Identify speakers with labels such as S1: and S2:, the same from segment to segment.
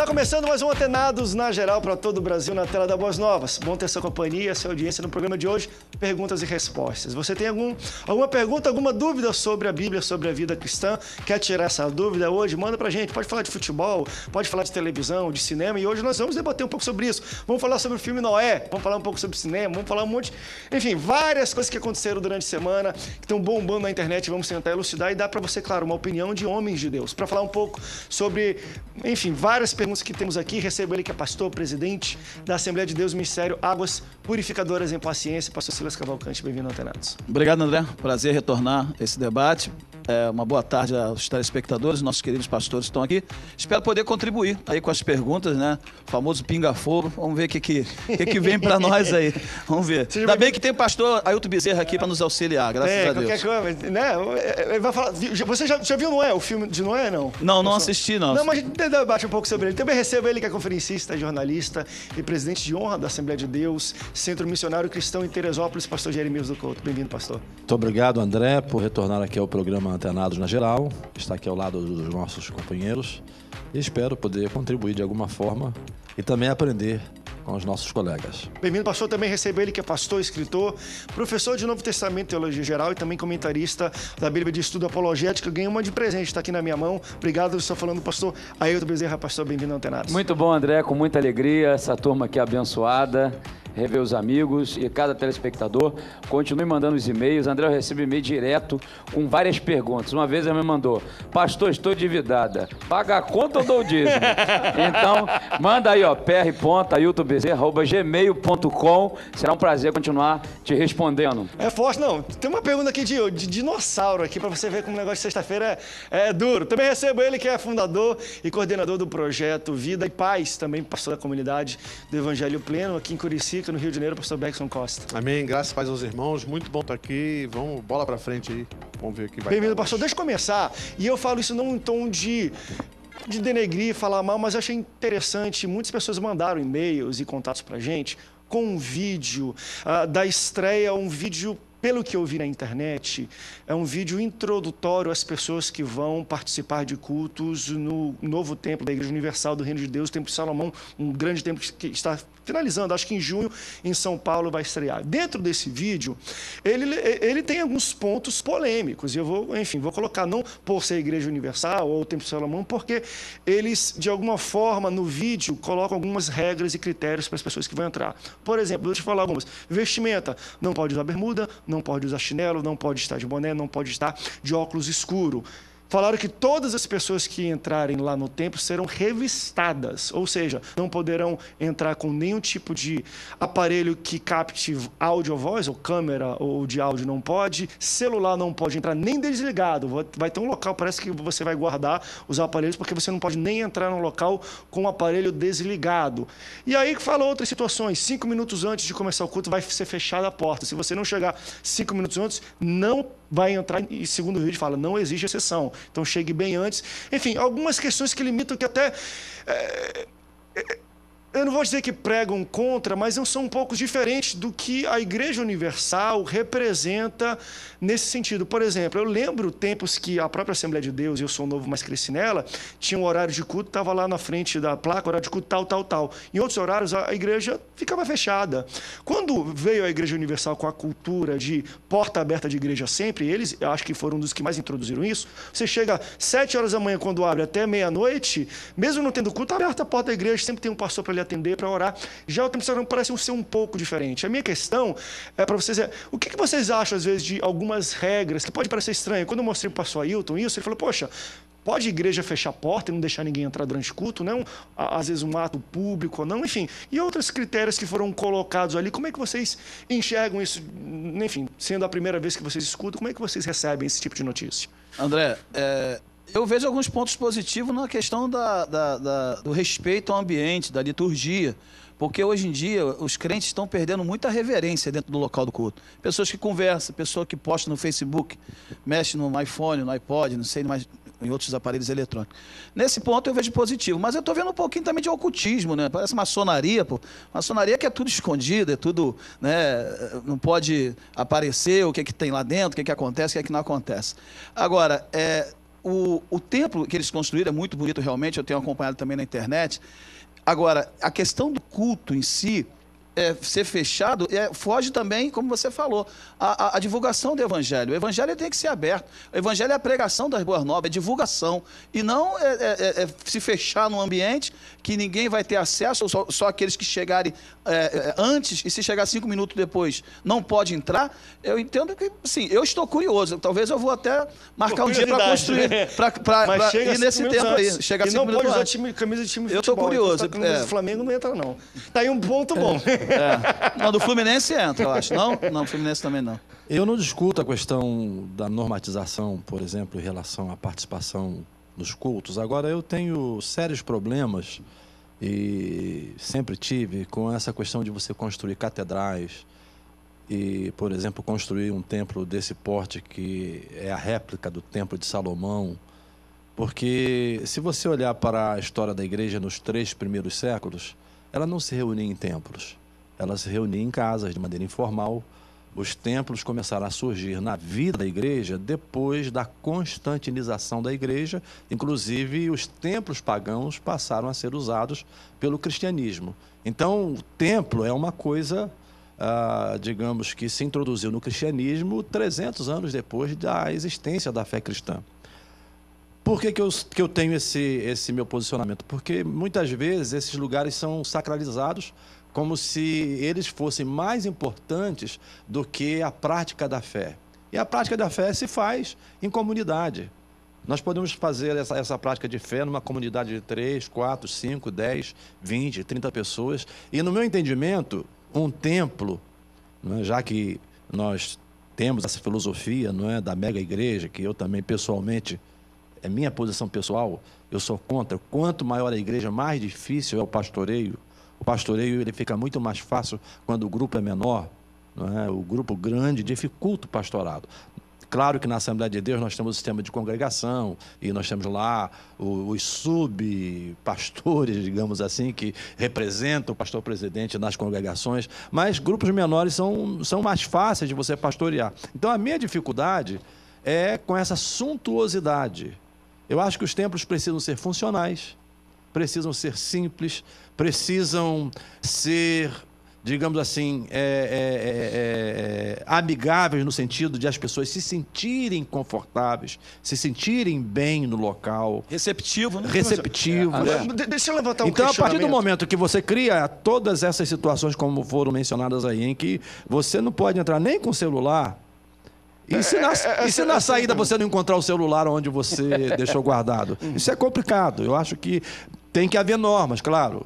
S1: Está começando mais um Antenados na Geral para todo o Brasil na tela da Boas Novas. Bom ter sua companhia, sua audiência no programa de hoje, perguntas e respostas. Você tem alguma pergunta, alguma dúvida sobre a Bíblia, sobre a vida cristã? Quer tirar essa dúvida hoje? Manda pra gente. Pode falar de futebol, pode falar de televisão, de cinema, e hoje nós vamos debater um pouco sobre isso. Vamos falar sobre o filme Noé, vamos falar um pouco sobre cinema, vamos falar um monte... Enfim, várias coisas que aconteceram durante a semana, que estão bombando na internet, vamos tentar elucidar e dar para você, claro, uma opinião de homens de Deus, para falar um pouco sobre, enfim, várias perguntas que temos aqui. Recebo ele que é pastor, presidente da Assembleia de Deus, Ministério Águas Purificadoras em Paciência, pastor Silas Cavalcante. Bem-vindo ao Antenados.
S2: Obrigado, André. Prazer retornar a esse debate. Uma boa tarde aos telespectadores, nossos queridos pastores que estão aqui. Espero poder contribuir aí com as perguntas, né? O famoso pinga-fogo. Vamos ver o que vem para nós aí. Vamos ver. Ainda bem que tem o pastor Ailton Bezerra aqui para nos auxiliar, graças a Deus.
S1: Coisa, né? Ele vai falar... Você já viu Noé, o filme de Noé, não?
S2: Não assisti, não.
S1: Não, mas a gente debate um pouco sobre ele. Também recebo ele que é conferencista, jornalista e presidente de honra da Assembleia de Deus, Centro Missionário Cristão em Teresópolis, pastor Jeremias do Couto. Bem-vindo, pastor.
S3: Muito obrigado, André, por retornar aqui ao programa Antenados na Geral, estar aqui ao lado dos nossos companheiros e espero poder contribuir de alguma forma e também aprender com os nossos colegas.
S1: Bem-vindo, pastor. Também recebo ele que é pastor, escritor, professor de Novo Testamento, Teologia Geral e também comentarista da Bíblia de Estudo Apologético. Ganhei uma de presente, está aqui na minha mão. Obrigado, estou falando do pastor Ailton Bezerra. Pastor, bem-vindo ao Antenados.
S4: Muito bom, André, com muita alegria, essa turma aqui abençoada. Rever os amigos e cada telespectador. Continue mandando os e-mails. André, eu recebo e-mail direto com várias perguntas. Uma vez ele me mandou: pastor, estou endividada. Paga a conta ou dou o dízimo? Então, manda aí, ó, pr.ailtonbezerra@gmail.com. Será um prazer continuar te respondendo.
S1: É forte, não. Tem uma pergunta aqui de dinossauro aqui, para você ver como o negócio de sexta-feira é duro. Também recebo ele que é fundador e coordenador do projeto Vida e Paz, também pastor da comunidade do Evangelho Pleno, aqui em Curicica, no Rio de Janeiro, pastor Beckson Costa.
S5: Amém, graças a paz aos irmãos, muito bom estar aqui, vamos, bola pra frente aí, vamos ver o que vai.
S1: Bem-vindo, pastor, deixa eu começar, e eu falo isso não em tom de denegrir, falar mal, mas eu achei interessante, muitas pessoas mandaram e-mails e contatos pra gente com um vídeo da estreia, um vídeo, pelo que eu vi na internet, é um vídeo introdutório às pessoas que vão participar de cultos no novo templo da Igreja Universal do Reino de Deus, o Templo de Salomão, um grande templo que está finalizando, acho que em junho, em São Paulo, vai estrear. Dentro desse vídeo, ele tem alguns pontos polêmicos, e eu vou colocar, não por ser a Igreja Universal ou o Templo de Salomão, porque eles, de alguma forma, no vídeo, colocam algumas regras e critérios para as pessoas que vão entrar. Por exemplo, deixa eu falar algumas. Vestimenta, não pode usar bermuda, não pode usar chinelo, não pode estar de boné, não pode estar de óculos escuro. Falaram que todas as pessoas que entrarem lá no templo serão revistadas, ou seja, não poderão entrar com nenhum tipo de aparelho que capte áudio ou voz, ou câmera ou de áudio não pode, celular não pode entrar nem desligado, vai ter um local, parece que você vai guardar os aparelhos, porque você não pode nem entrar num local com o aparelho desligado. E aí fala outras situações, 5 minutos antes de começar o culto vai ser fechada a porta, se você não chegar 5 minutos antes, não vai entrar, e segundo o vídeo fala, não existe exceção. Então chegue bem antes. Enfim, algumas questões que limitam, que até... eu não vou dizer que pregam contra, mas são um pouco diferentes do que a Igreja Universal representa nesse sentido. Por exemplo, eu lembro tempos que a própria Assembleia de Deus, eu sou novo, mas cresci nela, tinha um horário de culto, estava lá na frente da placa, horário de culto tal. Em outros horários, a igreja ficava fechada. Quando veio a Igreja Universal com a cultura de porta aberta de igreja sempre, eles, eu acho que foram um dos que mais introduziram isso, você chega 7 horas da manhã, quando abre, até meia-noite, mesmo não tendo culto, aberta a porta da igreja, sempre tem um pastor para lhe atender, para orar. Já o Templo de Salomão parece ser um pouco diferente. A minha questão é para vocês, o que vocês acham, às vezes, de algumas regras, que pode parecer estranho. Quando eu mostrei para o pastor Ailton isso, ele falou, poxa, pode a igreja fechar a porta e não deixar ninguém entrar durante o culto? Não, às vezes um ato público ou não, enfim. E outros critérios que foram colocados ali, como é que vocês enxergam isso? Enfim, sendo a primeira vez que vocês escutam, como é que vocês recebem esse tipo de notícia?
S2: André, eu vejo alguns pontos positivos na questão do respeito ao ambiente, da liturgia, porque hoje em dia os crentes estão perdendo muita reverência dentro do local do culto. Pessoas que conversam, pessoa que posta no Facebook, mexe no iPhone, no iPod, não sei mais, em outros aparelhos eletrônicos. Nesse ponto eu vejo positivo, mas eu estou vendo um pouquinho também de ocultismo, né? Parece maçonaria, pô. Maçonaria que é tudo escondido, é tudo, né? Não pode aparecer o que tem lá dentro, o que acontece, o que não acontece. Agora, o templo que eles construíram é muito bonito realmente, eu tenho acompanhado também na internet. Agora, a questão do culto em si, ser fechado, foge também, como você falou, a divulgação do evangelho. O evangelho tem que ser aberto. O evangelho é a pregação das boas novas, é divulgação. E não se fechar num ambiente que ninguém vai ter acesso, só aqueles que chegarem antes, e se chegar 5 minutos depois não pode entrar. Eu entendo que, sim, eu estou curioso. Talvez eu vou até marcar um dia para construir, para ir nesse tempo aí. Chegar 5 minutos antes.
S1: E não pode usar camisa de time de
S2: futebol. Eu estou curioso.
S1: Então, camisa do Flamengo não entra, não. Tá aí um ponto bom.
S2: Não, do Fluminense entra, eu acho. Não, o Fluminense também não.
S3: Eu não discuto a questão da normatização, por exemplo, em relação à participação nos cultos. Agora, eu tenho sérios problemas, e sempre tive, com essa questão de você construir catedrais e, por exemplo, construir um templo desse porte que é a réplica do Templo de Salomão. Porque, se você olhar para a história da igreja nos 3 primeiros séculos, ela não se reunia em templos. Ela se reunia em casas, de maneira informal. Os templos começaram a surgir na vida da igreja depois da constantinização da igreja. Inclusive, os templos pagãos passaram a ser usados pelo cristianismo. Então, o templo é uma coisa, digamos, que se introduziu no cristianismo 300 anos depois da existência da fé cristã. Por que eu tenho esse meu posicionamento? Porque, muitas vezes, esses lugares são sacralizados como se eles fossem mais importantes do que a prática da fé. E a prática da fé se faz em comunidade. Nós podemos fazer essa prática de fé numa comunidade de 3, 4, 5, 10, 20, 30 pessoas. E, no meu entendimento, um templo, não é, já que nós temos essa filosofia, não é, da mega igreja, que eu também pessoalmente, é minha posição pessoal, eu sou contra. Quanto maior a igreja, mais difícil é o pastoreio. O pastoreio ele fica muito mais fácil quando o grupo é menor, não é? O grupo grande dificulta o pastorado. Claro que na Assembleia de Deus nós temos o sistema de congregação e nós temos lá os subpastores, digamos assim, que representam o pastor-presidente nas congregações, mas grupos menores são mais fáceis de você pastorear. Então a minha dificuldade é com essa suntuosidade. Eu acho que os templos precisam ser funcionais, precisam ser simples, precisam ser, digamos assim, amigáveis no sentido de as pessoas se sentirem confortáveis, se sentirem bem no local.
S2: Receptivo, né?
S3: Receptivo.
S1: Deixa eu levantar um
S3: Então, a partir do
S1: questionamento.
S3: momento que você cria todas essas situações, como foram mencionadas aí, em que você não pode entrar nem com celular. E se na saída você não encontrar o celular onde você deixou guardado? Isso é complicado. Eu acho que tem que haver normas, claro.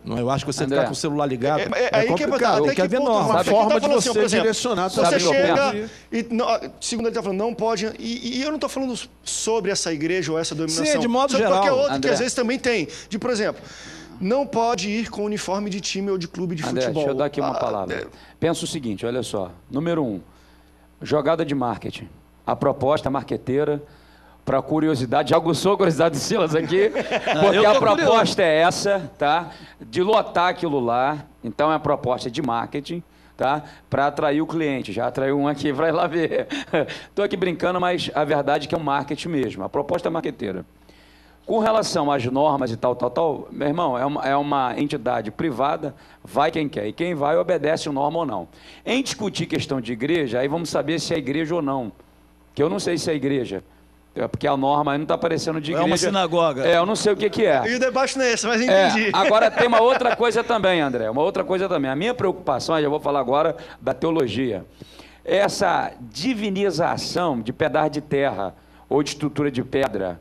S3: Eu acho que você ficar com o celular ligado é complicado. Tem que haver normas.
S5: Uma forma de você
S1: por exemplo,
S5: direcionar.
S1: Você chega e, segundo ele está falando, não pode... E eu não estou falando sobre essa igreja ou essa dominação.
S3: Sim, de modo
S1: sobre
S3: geral.
S1: qualquer outro
S4: André.
S1: que às vezes também tem. Por exemplo, não pode ir com uniforme de time ou de clube de
S4: André,
S1: futebol.
S4: deixa eu dar aqui uma palavra. Pensa o seguinte, olha só. Número 1, jogada de marketing. A proposta marqueteira, para curiosidade, já aguçou a curiosidade do Silas aqui, porque a proposta é essa, tá? De lotar aquilo lá. Então, é a proposta de marketing, tá? Para atrair o cliente. Já atraiu um aqui, vai lá ver. Estou aqui brincando, mas a verdade é que é um marketing mesmo. A proposta é marqueteira. Com relação às normas e tal, meu irmão, é uma entidade privada, vai quem quer. E quem vai obedece a norma ou não. Em discutir questão de igreja, aí vamos saber se é igreja ou não. Que eu não sei se é igreja. Porque a norma aí não está aparecendo de igreja.
S2: É uma sinagoga.
S4: Eu não sei o que é.
S1: E o debate não é esse, mas entendi.
S4: Agora tem uma outra coisa também, André. Uma outra coisa também. A minha preocupação, eu vou falar agora da teologia. Essa divinização de pedaço de terra ou de estrutura de pedra.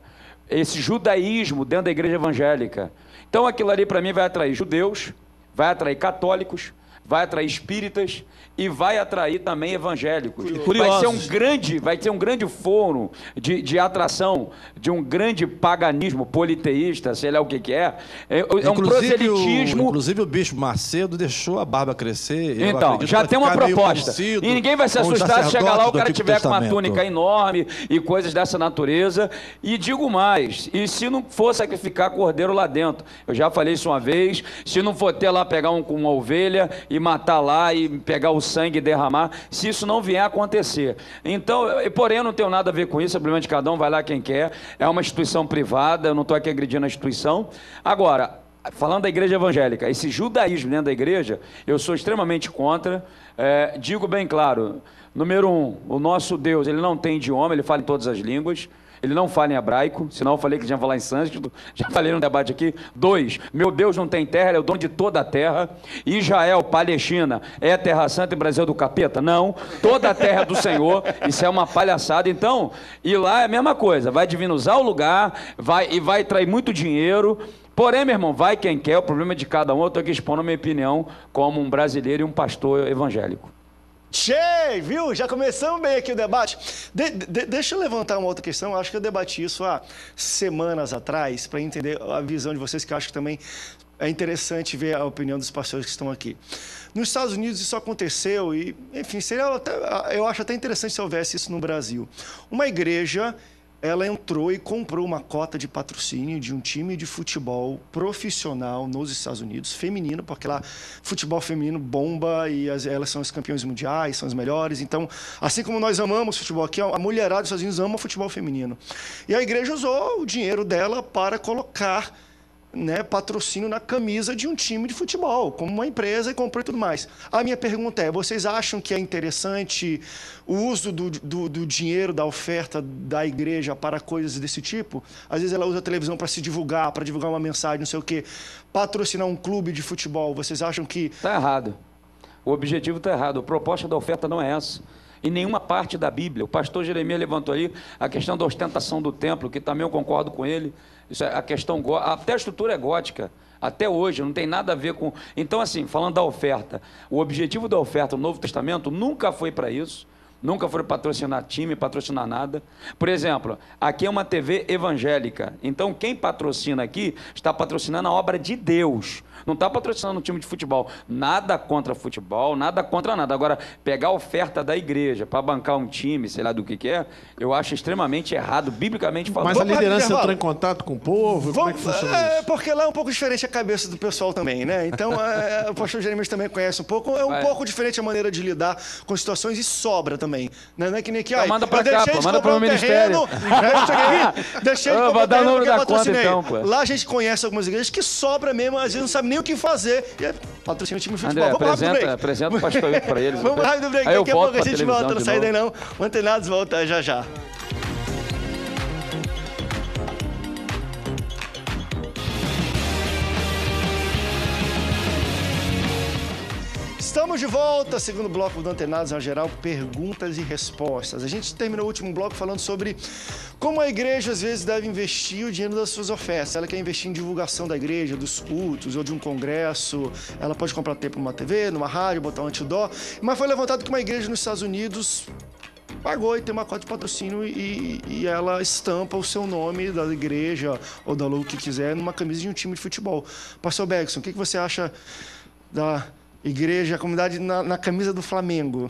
S4: Esse judaísmo dentro da igreja evangélica. Então aquilo ali para mim vai atrair judeus, vai atrair católicos, vai atrair espíritas e vai atrair também evangélicos. Vai ser um grande forno de atração de um grande paganismo politeísta, sei lá o que é. É um proselitismo.
S3: Inclusive o bispo Macedo deixou a barba crescer.
S4: Então, já tem uma proposta. E ninguém vai se assustar se chegar lá o cara tiver com uma túnica enorme e coisas dessa natureza. E digo mais, e se não for sacrificar cordeiro lá dentro? Eu já falei isso uma vez, se não for ter lá pegar uma ovelha e e matar lá e pegar o sangue e derramar, se isso não vier a acontecer. Então, porém, eu não tenho nada a ver com isso, é problema de cada um, vai lá quem quer, é uma instituição privada, eu não estou aqui agredindo a instituição. Agora, falando da igreja evangélica, esse judaísmo dentro da igreja, eu sou extremamente contra. Digo bem claro, número 1, o nosso Deus, ele não tem idioma, ele fala em todas as línguas, ele não fala em hebraico, senão eu falei que ele ia falar em sânscrito, já falei no debate aqui. 2, meu Deus não tem terra, ele é o dono de toda a terra. Israel, Palestina, é terra santa e Brasil do capeta? Não, toda a terra é do Senhor, isso é uma palhaçada. Então, e lá é a mesma coisa, vai divinizar o lugar, vai trair muito dinheiro. Porém, meu irmão, vai quem quer, o problema é de cada um. Eu estou aqui expondo a minha opinião como um brasileiro e um pastor evangélico.
S1: Cheio, viu? Já começamos bem aqui o debate. Deixa eu levantar uma outra questão. Eu acho que eu debati isso há semanas atrás, para entender a visão de vocês, que eu acho que também é interessante ver a opinião dos pastores que estão aqui. Nos Estados Unidos isso aconteceu e, enfim, eu acho até interessante se houvesse isso no Brasil. Uma igreja... ela entrou e comprou uma cota de patrocínio de um time de futebol profissional nos Estados Unidos, feminino, porque lá futebol feminino bomba e elas são as campeões mundiais, são as melhores. Então, assim como nós amamos futebol aqui, a mulherada dos Estados Unidos ama futebol feminino. E a igreja usou o dinheiro dela para colocar, né, patrocínio na camisa de um time de futebol, como uma empresa, e comprou e tudo mais. A minha pergunta é, vocês acham que é interessante o uso do dinheiro, da oferta da igreja para coisas desse tipo? Às vezes ela usa a televisão para se divulgar, para divulgar uma mensagem, não sei o quê. Patrocinar um clube de futebol, vocês acham que...
S4: Está errado. O objetivo está errado. A proposta da oferta não é essa. Em nenhuma parte da Bíblia. O pastor Jeremias levantou ali a questão da ostentação do templo, que também eu concordo com ele. Isso é a questão, até a estrutura é gótica, até hoje, não tem nada a ver com... Então, assim, falando da oferta, o objetivo da oferta no Novo Testamento nunca foi para isso, nunca foi patrocinar time, patrocinar nada. Por exemplo, aqui é uma TV evangélica, então quem patrocina aqui está patrocinando a obra de Deus, não está patrocinando um time de futebol. Nada contra futebol, nada contra nada. Agora, pegar a oferta da igreja para bancar um time, sei lá do que é, eu acho extremamente errado, biblicamente falando.
S5: Mas a liderança entrou em contato com o povo? Como é que funciona isso?
S1: Porque lá é um pouco diferente a cabeça do pessoal também, né? Então, o pastor Jeremias também conhece um pouco. É um pouco diferente a maneira de lidar com situações e sobra também. Não é que nem aqui,
S4: manda para cá, pô, manda para o ministério.
S1: Deixei de
S4: comprar dar o número da conta, então, pô.
S1: Lá a gente conhece algumas igrejas que sobra mesmo, às vezes não sabe nem o que fazer. E patrocina o time de futebol.
S4: André, apresenta o pastor Hilton para eles.
S1: Vamos rápido break, daqui a pouco a gente volta. Não sai daí não. Mantenados volta já já. Estamos de volta, segundo bloco do Antenados na Geral, perguntas e respostas. A gente terminou o último bloco falando sobre como a igreja às vezes deve investir o dinheiro das suas ofertas. Ela quer investir em divulgação da igreja, dos cultos ou de um congresso. Ela pode comprar tempo numa TV, numa rádio, botar um outdoor. Mas foi levantado que uma igreja nos Estados Unidos pagou e tem uma cota de patrocínio e ela estampa o seu nome da igreja ou da logo que quiser numa camisa de um time de futebol. Pastor Bergson, o que você acha da igreja, a comunidade na camisa do Flamengo?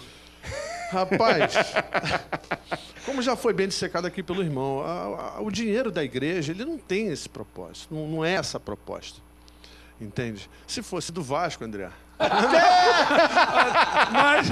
S5: Rapaz, como já foi bem dissecado aqui pelo irmão, o dinheiro da igreja, ele não tem esse propósito, não é essa a proposta, entende? Se fosse do Vasco, André...
S3: Mas...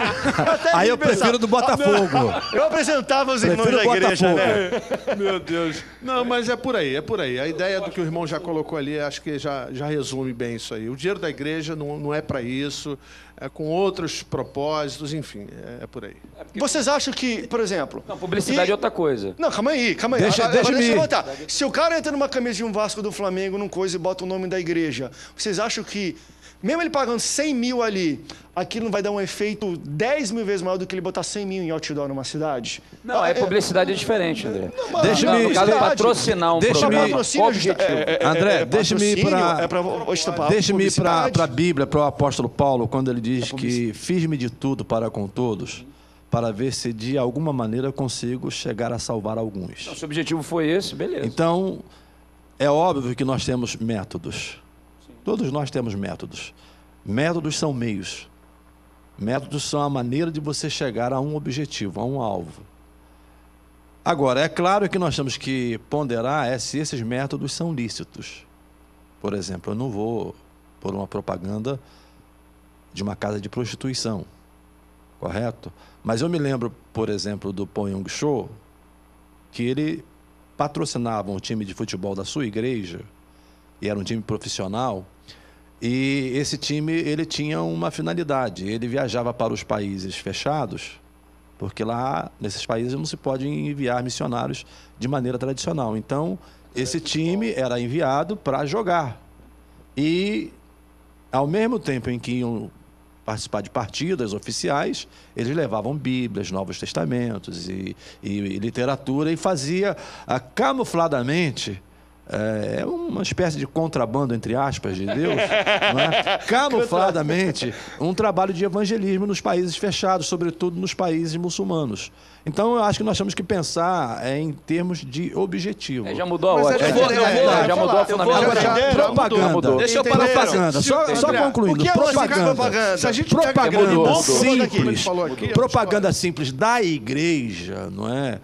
S3: Aí eu prefiro do Botafogo.
S1: Eu apresentava os irmãos da igreja, né?
S5: Meu Deus. Não, mas é por aí, é por aí. A ideia do que o irmão já colocou ali, acho que já resume bem isso aí. O dinheiro da igreja não é para isso, é com outros propósitos, enfim, é por aí.
S1: Vocês acham que, por exemplo...
S4: Não, publicidade é outra coisa.
S1: Não, calma aí. Deixa eu voltar. Se o cara entra numa camisa de um Vasco do Flamengo, num coisa e bota o nome da igreja, vocês acham que mesmo ele pagando 100 mil ali, aquilo não vai dar um efeito 10 mil vezes maior do que ele botar 100 mil em outdoor numa cidade?
S4: Não, publicidade é diferente, André.
S3: Deixa-me...
S4: No caso, patrocinar um programa. Qual o objetivo?
S3: André, deixa-me ir
S1: para
S3: a Bíblia, para o apóstolo Paulo, quando ele diz que fiz-me de tudo para com todos, para ver se de alguma maneira consigo chegar a salvar alguns.
S4: Então, se o objetivo foi esse, beleza.
S3: Então, é óbvio que nós temos métodos. Todos nós temos métodos. Métodos são meios. Métodos são a maneira de você chegar a um objetivo, a um alvo. Agora, é claro que nós temos que ponderar se esses métodos são lícitos. Por exemplo, eu não vou, por uma propaganda, de uma casa de prostituição, correto? Mas eu me lembro, por exemplo, do Paul Yong-cho, que ele patrocinava um time de futebol da sua igreja, e era um time profissional, e esse time ele tinha uma finalidade, ele viajava para os países fechados, porque lá, nesses países, não se pode enviar missionários de maneira tradicional. Então, esse time era enviado para jogar. E, ao mesmo tempo em que iam participar de partidas oficiais, eles levavam Bíblias, Novos Testamentos e literatura, e fazia camufladamente, uma espécie de contrabando, entre aspas, de Deus, não é? Camufladamente, um trabalho de evangelismo nos países fechados, sobretudo nos países muçulmanos. Então, eu acho que nós temos que pensar em termos de objetivo.
S4: Já mudou a ótica. Já mudou a fundamentação.
S3: Propaganda.
S2: Deixa eu parar propaganda.
S3: Só concluindo.
S1: O que é propaganda?
S5: Se a gente
S3: Propaganda simples.
S5: falou aqui,
S3: Propaganda simples da igreja, não é?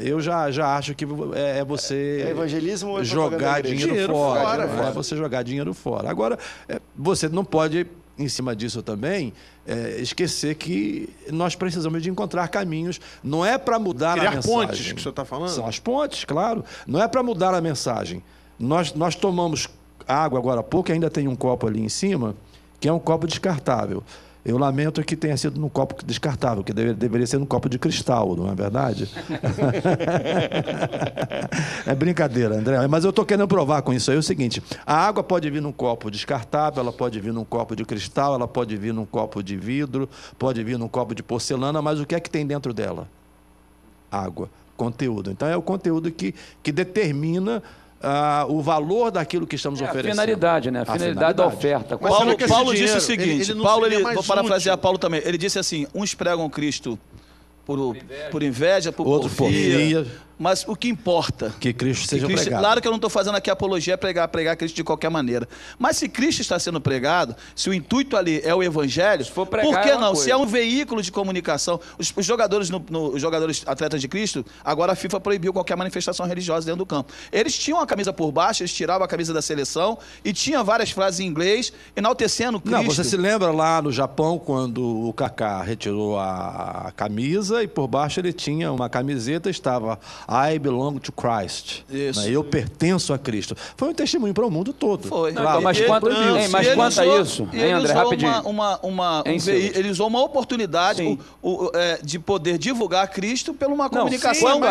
S3: Eu já acho que é você
S1: evangelismo ou
S3: jogar dinheiro fora.
S5: fora.
S3: É você jogar dinheiro fora. Agora, você não pode, em cima disso também, esquecer que nós precisamos de encontrar caminhos. Não é para mudar a mensagem.
S5: Criar pontes que o senhor está falando?
S3: São as pontes, claro. Não é para mudar a mensagem. Nós tomamos água agora há pouco, e ainda tem um copo ali em cima, que é um copo descartável. Eu lamento que tenha sido num copo descartável, que deveria ser num copo de cristal, não é verdade? É brincadeira, André. Mas eu estou querendo provar com isso aí o seguinte: a água pode vir num copo descartável, ela pode vir num copo de cristal, ela pode vir num copo de vidro, pode vir num copo de porcelana, mas o que é que tem dentro dela? Água, conteúdo. Então é o conteúdo que determina o valor daquilo que estamos oferecendo.
S4: A finalidade, né? A finalidade da oferta.
S2: Paulo disse o seguinte, vou
S5: vou
S2: parafrasear Paulo também, ele disse assim, uns pregam Cristo por inveja, por porfia, mas o que importa?
S3: Que Cristo seja pregado.
S2: Claro que eu não estou fazendo aqui apologia a pregar Cristo de qualquer maneira. Mas se Cristo está sendo pregado, se o intuito ali é o Evangelho, por que não? Se é um veículo de comunicação, os jogadores, os jogadores atletas de Cristo, agora a FIFA proibiu qualquer manifestação religiosa dentro do campo. Eles tinham a camisa por baixo, eles tiravam a camisa da seleção e tinha várias frases em inglês, enaltecendo Cristo.
S3: Não, você se lembra lá no Japão, quando o Kaká retirou a camisa e por baixo ele tinha uma camiseta, estava I belong to Christ.
S2: Isso.
S3: Né? Eu pertenço a Cristo. Foi um testemunho para o mundo todo.
S2: Foi.
S3: Claro.
S4: Mas quanto a isso, hein, André, rapidinho.
S2: Ele usou uma oportunidade de poder divulgar Cristo por uma comunicação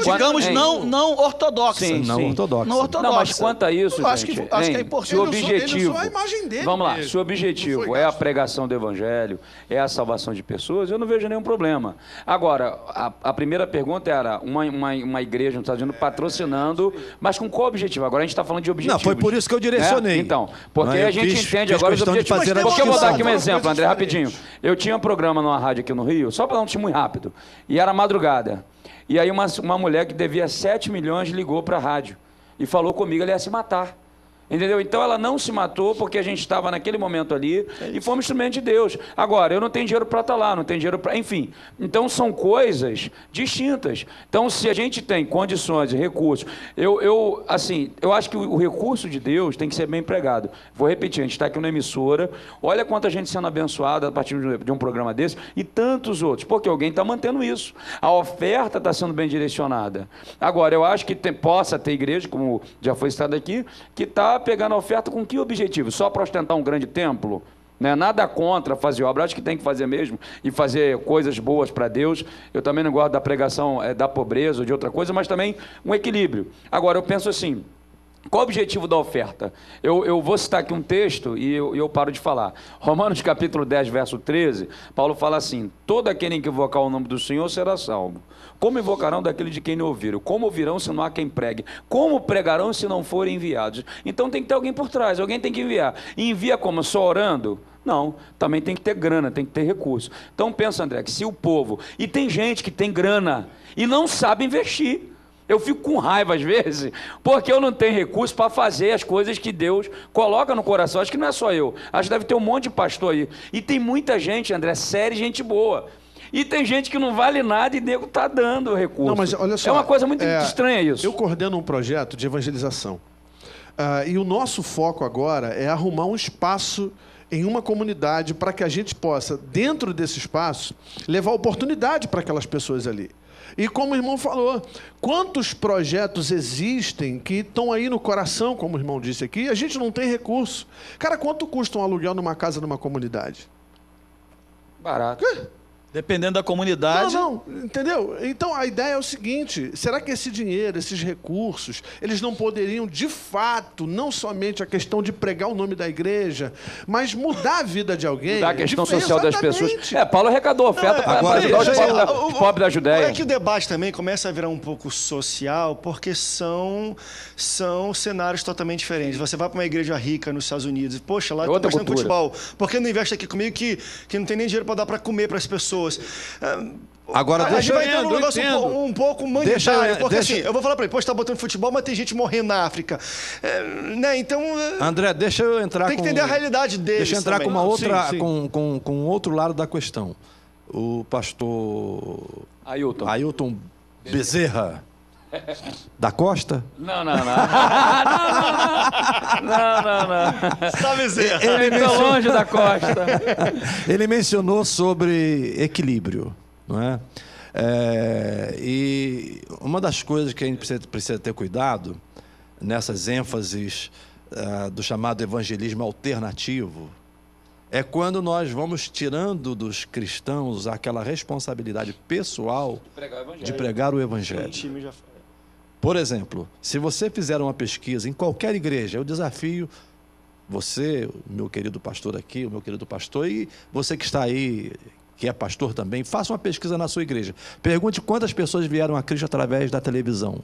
S2: digamos, não ortodoxa.
S3: Não ortodoxa.
S4: Não, mas quanto a isso,
S2: acho que é importante.
S4: Se o objetivo,
S5: a imagem dele
S4: vamos lá,
S5: mesmo.
S4: se o objetivo é a pregação do Evangelho, é a salvação de pessoas, eu não vejo nenhum problema. Agora, a primeira pergunta era uma igreja nos Estados Unidos patrocinando, mas com qual objetivo? Agora a gente está falando de objetivos.
S3: Não, foi por isso que eu direcionei.
S4: Então, porque a gente entende agora os objetivos. Porque eu vou dar aqui um exemplo, André, rapidinho. Eu tinha um programa numa rádio aqui no Rio, só para dar um testemunho rápido, e era madrugada. E aí uma mulher que devia 7 milhões ligou para a rádio e falou comigo, ela ia se matar. Entendeu? Então ela não se matou porque a gente estava naquele momento ali e fomos instrumento de Deus. Agora, eu não tenho dinheiro para estar lá, não tenho dinheiro para... Enfim, então são coisas distintas. Então, se a gente tem condições e recursos... Eu acho que o recurso de Deus tem que ser bem empregado. Vou repetir, a gente está aqui na emissora, olha quanta gente sendo abençoada a partir de um programa desse e tantos outros, porque alguém está mantendo isso. A oferta está sendo bem direcionada. Agora, eu acho que possa ter igreja, como já foi citado aqui, que está pegando a oferta com que objetivo? Só para ostentar um grande templo? Né? Nada contra fazer obra, acho que tem que fazer mesmo e fazer coisas boas para Deus. Eu também não gosto da pregação da pobreza ou de outra coisa, mas também um equilíbrio. Agora, eu penso assim, qual o objetivo da oferta? Eu vou citar aqui um texto e eu paro de falar. Romanos capítulo 10, verso 13, Paulo fala assim, todo aquele que invocar o nome do Senhor será salvo. Como invocarão daquele de quem não ouviram? Como ouvirão se não há quem pregue? Como pregarão se não forem enviados? Então tem que ter alguém por trás, alguém tem que enviar. E envia como? Só orando? Não, também tem que ter grana, tem que ter recurso. Então pensa, André, que se o povo... E tem gente que tem grana e não sabe investir. Eu fico com raiva às vezes, porque eu não tenho recurso para fazer as coisas que Deus coloca no coração. Acho que não é só eu, acho que deve ter um monte de pastor aí. E tem muita gente, André, séria, gente boa. E tem gente que não vale nada e nego está dando recurso.
S5: Não, mas olha só,
S4: é uma coisa muito estranha isso.
S5: Eu coordeno um projeto de evangelização. E o nosso foco agora é arrumar um espaço em uma comunidade para que a gente possa, dentro desse espaço, levar oportunidade para aquelas pessoas ali. E como o irmão falou, quantos projetos existem que estão aí no coração, como o irmão disse aqui, a gente não tem recurso. Cara, quanto custa um aluguel numa casa, numa comunidade?
S4: Barato.
S2: Dependendo da comunidade.
S5: Não, entendeu? Então a ideia é o seguinte: será que esse dinheiro, esses recursos, eles não poderiam, de fato, não somente a questão de pregar o nome da igreja, mas mudar a vida de alguém?
S4: Da questão social das pessoas. Paulo arrecadou oferta para
S1: Agora,
S4: ajudar os pobres da Judéia.
S1: É que o debate também começa a virar um pouco social, porque são cenários totalmente diferentes. Você vai para uma igreja rica nos Estados Unidos, e, poxa, lá
S4: outra
S1: estão gastando
S4: cultura.
S1: futebol. Por que não investe aqui comigo que não tem nem dinheiro para dar para comer para as pessoas?
S3: Agora,
S1: a
S3: deixa
S1: gente vai ter um negócio um pouco humanitário, porque assim, eu vou falar para ele, poxa, tá botando futebol, mas tem gente morrendo na África. Né? Então,
S3: André, deixa eu entrar
S1: tem que entender a realidade deles.
S3: Deixa eu entrar
S1: também.
S3: com uma outra,
S5: Sim.
S3: com outro lado da questão. O pastor Ailton Bezerra da Costa.
S4: Não. Não.
S1: Tá, Bezerra?
S4: Ele está longe da costa.
S3: Ele mencionou sobre equilíbrio, não é? E uma das coisas que a gente precisa ter cuidado nessas ênfases do chamado evangelismo alternativo é quando nós vamos tirando dos cristãos aquela responsabilidade pessoal de pregar o evangelho. Por exemplo, se você fizer uma pesquisa em qualquer igreja, eu desafio você, o meu querido pastor aqui, o meu querido pastor, e você que está aí, que é pastor também, faça uma pesquisa na sua igreja. Pergunte quantas pessoas vieram a Cristo através da televisão.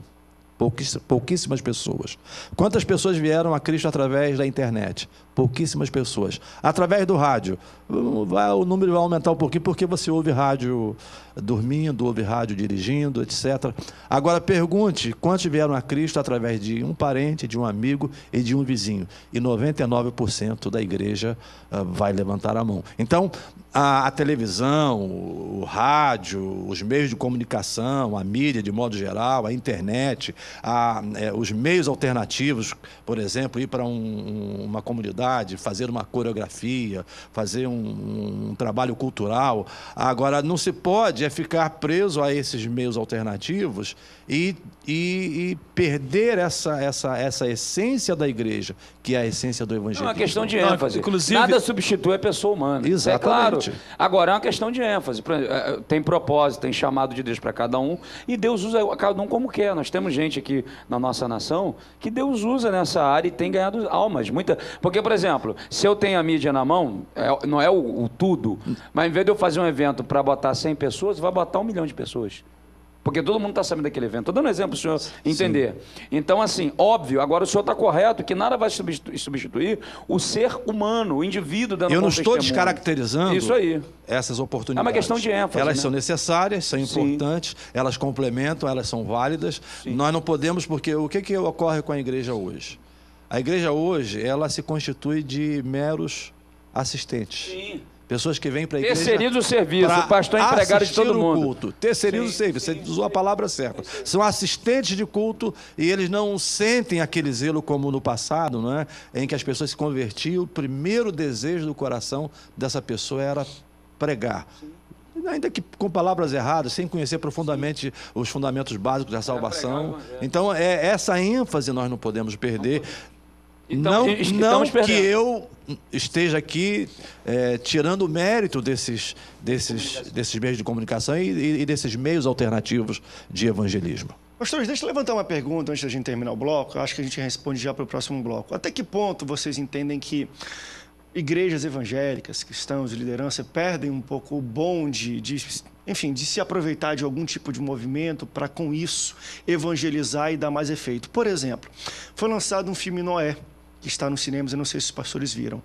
S3: Pouquíssimas pessoas. Quantas pessoas vieram a Cristo através da internet? Pouquíssimas pessoas. Através do rádio, o número vai aumentar um pouquinho, porque você ouve rádio dormindo, ouve rádio dirigindo, etc. Agora pergunte quantos vieram a Cristo através de um parente, de um amigo e de um vizinho. E 99% da igreja vai levantar a mão. Então, a televisão, o rádio, os meios de comunicação, a mídia de modo geral, a internet, os meios alternativos, por exemplo, ir para uma comunidade, fazer uma coreografia, fazer um trabalho cultural. Agora, não se pode ficar preso a esses meios alternativos e perder essa essência da igreja, que é a essência do evangelho.
S4: É uma questão de ênfase.
S2: Inclusive,
S4: nada substitui a pessoa humana.
S3: Exatamente.
S4: É claro. Agora, é uma questão de ênfase. Tem propósito, tem chamado de Deus para cada um, e Deus usa cada um como quer. Nós temos gente aqui na nossa nação que Deus usa nessa área e tem ganhado almas. Porque, por exemplo, se eu tenho a mídia na mão, não é o tudo, mas em vez de eu fazer um evento para botar 100 pessoas, vai botar 1 milhão de pessoas. Porque todo mundo está sabendo daquele evento. Estou dando um exemplo para o senhor entender. Sim. Então, assim, óbvio, agora o senhor está correto, que nada vai substituir o ser humano, o indivíduo dando
S3: Eu não estou descaracterizando
S4: isso aí.
S3: Essas oportunidades.
S4: É uma questão de ênfase.
S3: Elas são necessárias, são importantes, elas complementam, elas são válidas. Sim. Nós não podemos, porque o que ocorre com a igreja hoje? A igreja hoje, ela se constitui de meros assistentes. Sim. Pessoas que vêm para a igreja...
S4: Terceiriza o serviço, o pastor é empregado de todo mundo.
S3: Culto. Terceiriza o serviço, você usou a palavra certa. São assistentes de culto e eles não sentem aquele zelo como no passado, não é? Em que as pessoas se convertiam, o primeiro desejo do coração dessa pessoa era pregar. Ainda que com palavras erradas, sem conhecer profundamente os fundamentos básicos da salvação. Então, essa ênfase nós não podemos perder. Não que eu esteja aqui tirando o mérito desses meios de comunicação e desses meios alternativos de evangelismo.
S1: Pastores, deixa eu levantar uma pergunta antes da gente terminar o bloco. Eu acho que a gente responde já para o próximo bloco. Até que ponto vocês entendem que igrejas evangélicas, cristãos de liderança perdem um pouco o bonde de se aproveitar de algum tipo de movimento para, com isso, evangelizar e dar mais efeito? Por exemplo, foi lançado um filme Noé, que está nos cinemas, eu não sei se os pastores viram.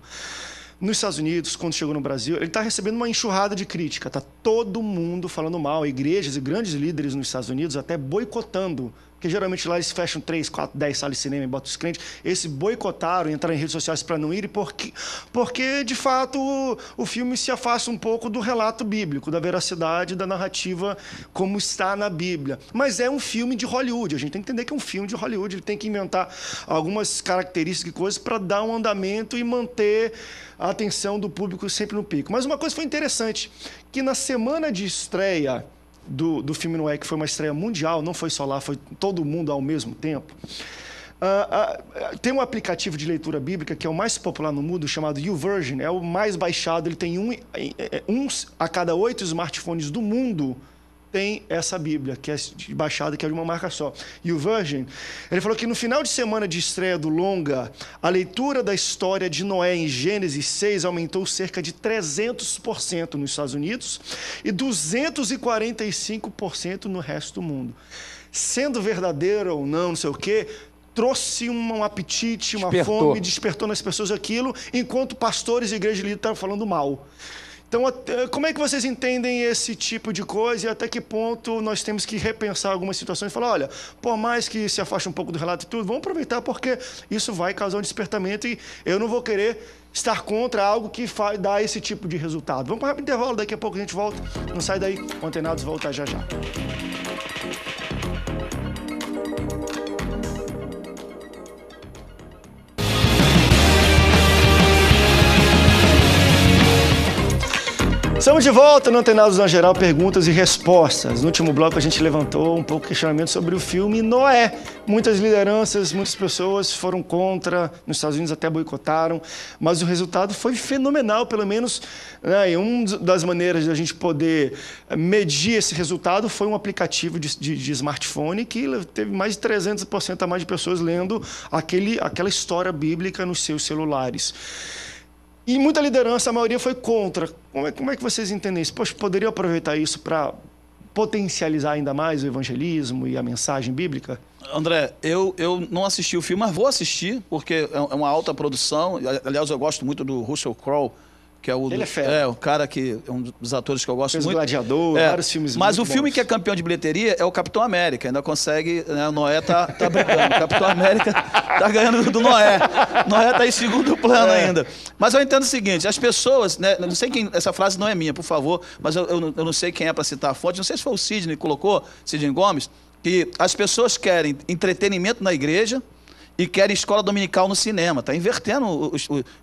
S1: Nos Estados Unidos, quando chegou no Brasil, ele está recebendo uma enxurrada de crítica. Está todo mundo falando mal, igrejas e grandes líderes nos Estados Unidos até boicotando porque geralmente lá eles fecham 3, 4, 10 salas de cinema e botam os crentes. Esses boicotaram, entraram em redes sociais para não ir, porque de fato, o filme se afasta um pouco do relato bíblico, da veracidade, da narrativa como está na Bíblia. Mas é um filme de Hollywood, a gente tem que entender que é um filme de Hollywood, ele tem que inventar algumas características e coisas para dar um andamento e manter a atenção do público sempre no pico. Mas uma coisa foi interessante, que na semana de estreia do filme Noé, que foi uma estreia mundial, não foi só lá, foi todo mundo ao mesmo tempo, tem um aplicativo de leitura bíblica que é o mais popular no mundo, chamado YouVersion, é o mais baixado, ele tem um a cada 8 smartphones do mundo tem essa Bíblia, que é baixada, que é de uma marca só. E o Virgin, ele falou que no final de semana de estreia do longa, a leitura da história de Noé em Gênesis 6 aumentou cerca de 300% nos Estados Unidos e 245% no resto do mundo. Sendo verdadeiro ou não, não sei o quê, trouxe um apetite, uma fome, despertou nas pessoas aquilo, enquanto pastores e igrejas líderes estavam falando mal. Então, como é que vocês entendem esse tipo de coisa e até que ponto nós temos que repensar algumas situações e falar, olha, por mais que se afaste um pouco do relato e tudo, vamos aproveitar porque isso vai causar um despertamento e eu não vou querer estar contra algo que dá esse tipo de resultado. Vamos para um rápido intervalo, daqui a pouco a gente volta. Não sai daí, o Antenados volta já já. Estamos de volta no Antenados na Geral, perguntas e respostas. No último bloco a gente levantou um pouco questionamento sobre o filme Noé. Muitas lideranças, muitas pessoas foram contra, nos Estados Unidos até boicotaram, mas o resultado foi fenomenal, pelo menos, né? E uma das maneiras de a gente poder medir esse resultado foi um aplicativo de smartphone que teve mais de 300% a mais de pessoas lendo aquela história bíblica nos seus celulares. E muita liderança, a maioria foi contra. Como é que vocês entendem isso? Poxa, poderiam aproveitar isso para potencializar ainda mais o evangelismo e a mensagem bíblica?
S2: André, eu não assisti o filme, mas vou assistir, porque é uma alta produção. Aliás, eu gosto muito do Russell Crowe, que é
S1: Ele é fera.
S2: o cara que é um dos atores que eu gosto
S1: Fez
S2: muito.
S1: Gladiador, vários filmes
S2: Mas
S1: muito
S2: o filme
S1: bons.
S2: que é campeão de bilheteria é o Capitão América. Ainda consegue, né, o Noé tá brigando. O Capitão América tá ganhando do Noé. Noé tá em segundo plano ainda. Mas eu entendo o seguinte, as pessoas, né, não sei quem, essa frase não é minha, por favor, mas eu não sei quem é para citar a fonte, não sei se foi o Sidney que colocou, Sidney Gomes, que as pessoas querem entretenimento na igreja e querem escola dominical no cinema. Está invertendo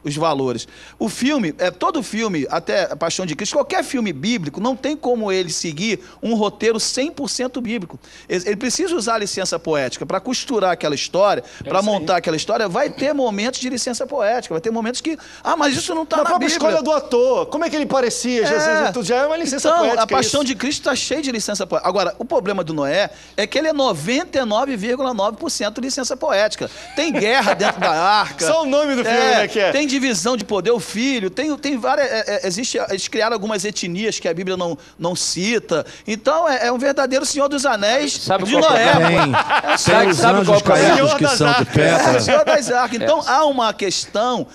S2: os valores. O filme, todo filme, até a Paixão de Cristo, qualquer filme bíblico, não tem como ele seguir um roteiro 100% bíblico. Ele precisa usar a licença poética para costurar aquela história, para montar aquela história. Vai ter momentos de licença poética, vai ter momentos que... mas isso não está na Bíblia.
S1: A escolha do ator, como é que ele parecia? Já é uma licença poética.
S2: Então, a Paixão de Cristo está cheia de licença poética. Agora, o problema do Noé é que ele é 99,9% licença poética. Tem guerra dentro da arca.
S1: Só o nome do filme, né, que é?
S2: Tem divisão de poder, o filho, tem várias... eles criaram algumas etnias que a Bíblia não cita. Então, é um verdadeiro Senhor dos Anéis de Noé.
S3: Tem os anjos caídos que são de pedra.
S2: Senhor das Arcas. Então, há uma questão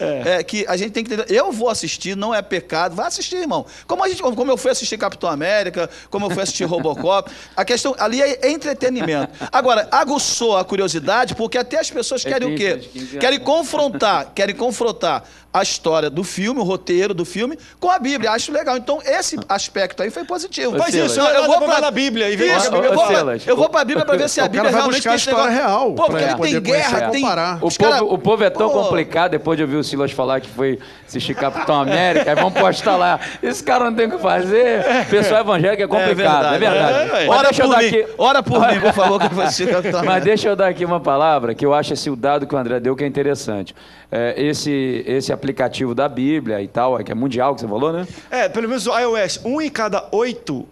S2: que a gente tem que entender. Eu vou assistir, não é pecado. Vai assistir, irmão. Como eu fui assistir Capitão América, como eu fui assistir Robocop. A questão ali é entretenimento. Agora, aguçou a curiosidade, porque até as pessoas querem o quê? Querem confrontar a história do filme, o roteiro do filme, com a Bíblia. Acho legal. Então, esse aspecto aí foi positivo.
S1: Faz isso, eu vou para a Bíblia e vejo.
S2: Eu vou para a Bíblia para ver se a Bíblia realmente
S5: tem a história real.
S2: Pô, porque ele tem guerra, tem...
S4: O povo é tão complicado, depois de ouvir o Silas falar que foi assistir Capitão América, aí vamos postar lá. Esse cara não tem o que fazer. O pessoal evangélico é complicado, é verdade.
S2: Ora por mim, por favor, que eu vou assistir Capitão América.
S4: Mas deixa eu dar aqui uma palavra, que eu acho esse o dado que o André deu que é interessante. Esse aplicativo da Bíblia e tal, que é mundial, que você falou, né?
S1: Pelo menos o iOS, 1 em cada 8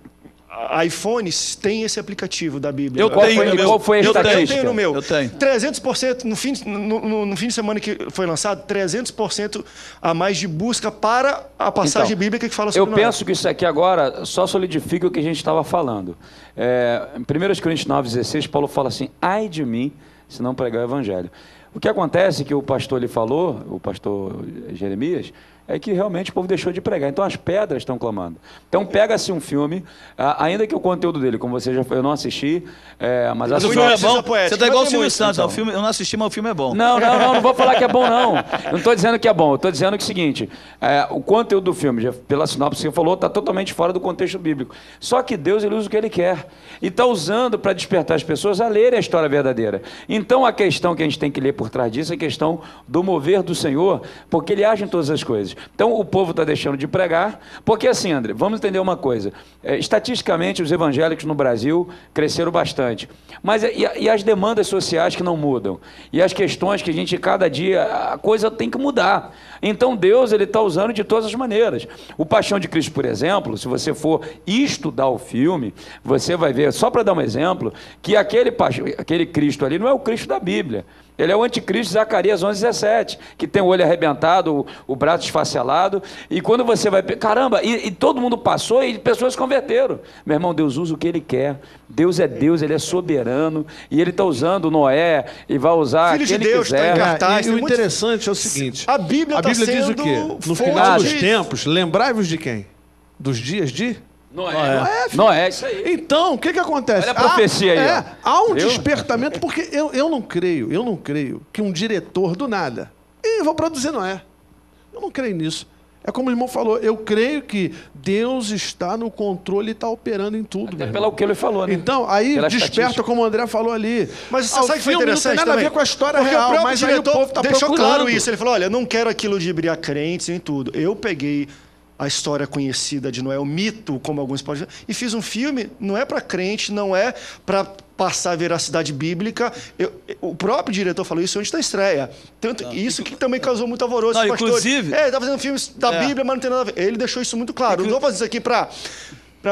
S1: iPhones tem esse aplicativo da Bíblia.
S4: Qual foi a estatística?
S1: Eu tenho no meu.
S2: Eu tenho.
S1: 300% no fim de semana que foi lançado, 300% a mais de busca para a passagem bíblica que fala sobre
S4: Eu penso que isso aqui agora só solidifica o que a gente estava falando. Em 1 Coríntios 9,16, Paulo fala assim, ai de mim, se não pregar o evangelho. O que acontece que o pastor lhe falou, o pastor Jeremias, é que realmente o povo deixou de pregar. Então as pedras estão clamando. Então pega-se um filme, ainda que o conteúdo dele, como você já foi, eu não assisti, mas
S2: Mas o filme é bom. Você está igual o Silvio Santos.
S1: então.
S2: O filme, eu não assisti, mas o filme é bom.
S4: Não vou falar que é bom, não. Eu não estou dizendo que é bom. Eu estou dizendo que é o seguinte, o conteúdo do filme, já, pela sinopse que você falou, está totalmente fora do contexto bíblico. Só que Deus, ele usa o que ele quer. E está usando para despertar as pessoas a lerem a história verdadeira. Então a questão que a gente tem que ler por trás disso é a questão do mover do Senhor, porque ele age em todas as coisas. Então o povo está deixando de pregar, porque assim, André, vamos entender uma coisa. Estatisticamente, os evangélicos no Brasil cresceram bastante. Mas e as demandas sociais que não mudam? E as questões que a gente, cada dia, a coisa tem que mudar. Então Deus, ele está usando de todas as maneiras. O Paixão de Cristo, por exemplo, se você for estudar o filme, você vai ver, só para dar um exemplo, que aquele Cristo ali não é o Cristo da Bíblia. Ele é o anticristo de Zacarias 11:17, que tem o olho arrebentado, o braço esfacelado, e quando você vai... Caramba, e todo mundo passou e pessoas se converteram. Meu irmão, Deus usa o que Ele quer. Deus é Deus, Ele é soberano, e Ele está usando Noé, e vai usar
S1: Filho
S4: quem
S1: de
S4: Ele
S1: Deus,
S4: quiser.
S1: tá em cartaz.
S5: E o
S1: tem muitos-
S5: interessante é o seguinte,
S1: A Bíblia tá
S5: diz o
S1: sendo
S5: quê? No
S1: fonte
S5: final dos
S1: de-
S5: tempos, lembrai-vos de quem? Dos dias de...
S4: Noé, isso aí.
S5: Então, o que acontece?
S4: Olha a profecia aí, ó.
S5: Há um
S4: Viu?
S5: despertamento, porque eu não creio que um diretor do nada, vou produzir Noé. Eu não creio nisso. É como o irmão falou, eu creio que Deus está no controle e está operando em tudo.
S4: É pelo que ele falou, né?
S5: Então, aí
S4: Pela
S5: desperta,
S4: estatística.
S5: como o André falou ali.
S1: Mas você
S5: o
S1: sabe que foi
S5: filme
S1: interessante
S5: não tem nada
S1: também?
S5: a ver com a história
S1: Porque o
S5: real,
S1: próprio
S5: mas aí o
S1: diretor
S5: povo está
S1: deixou
S5: procurando.
S1: claro isso. Ele falou, olha, eu não quero aquilo de brigar crentes em tudo. Eu peguei a história conhecida de Noé, o mito, como alguns podem dizer, e fiz um filme, não é para crente, não é para passar a veracidade bíblica. O próprio diretor falou isso antes da estreia. Tanto, isso que também causou muito alvoroço.
S2: Não,
S1: os pastores.
S2: inclusive-
S1: Tá fazendo filmes da Bíblia, mas não tem nada a ver. Ele deixou isso muito claro. Não vou fazer isso aqui para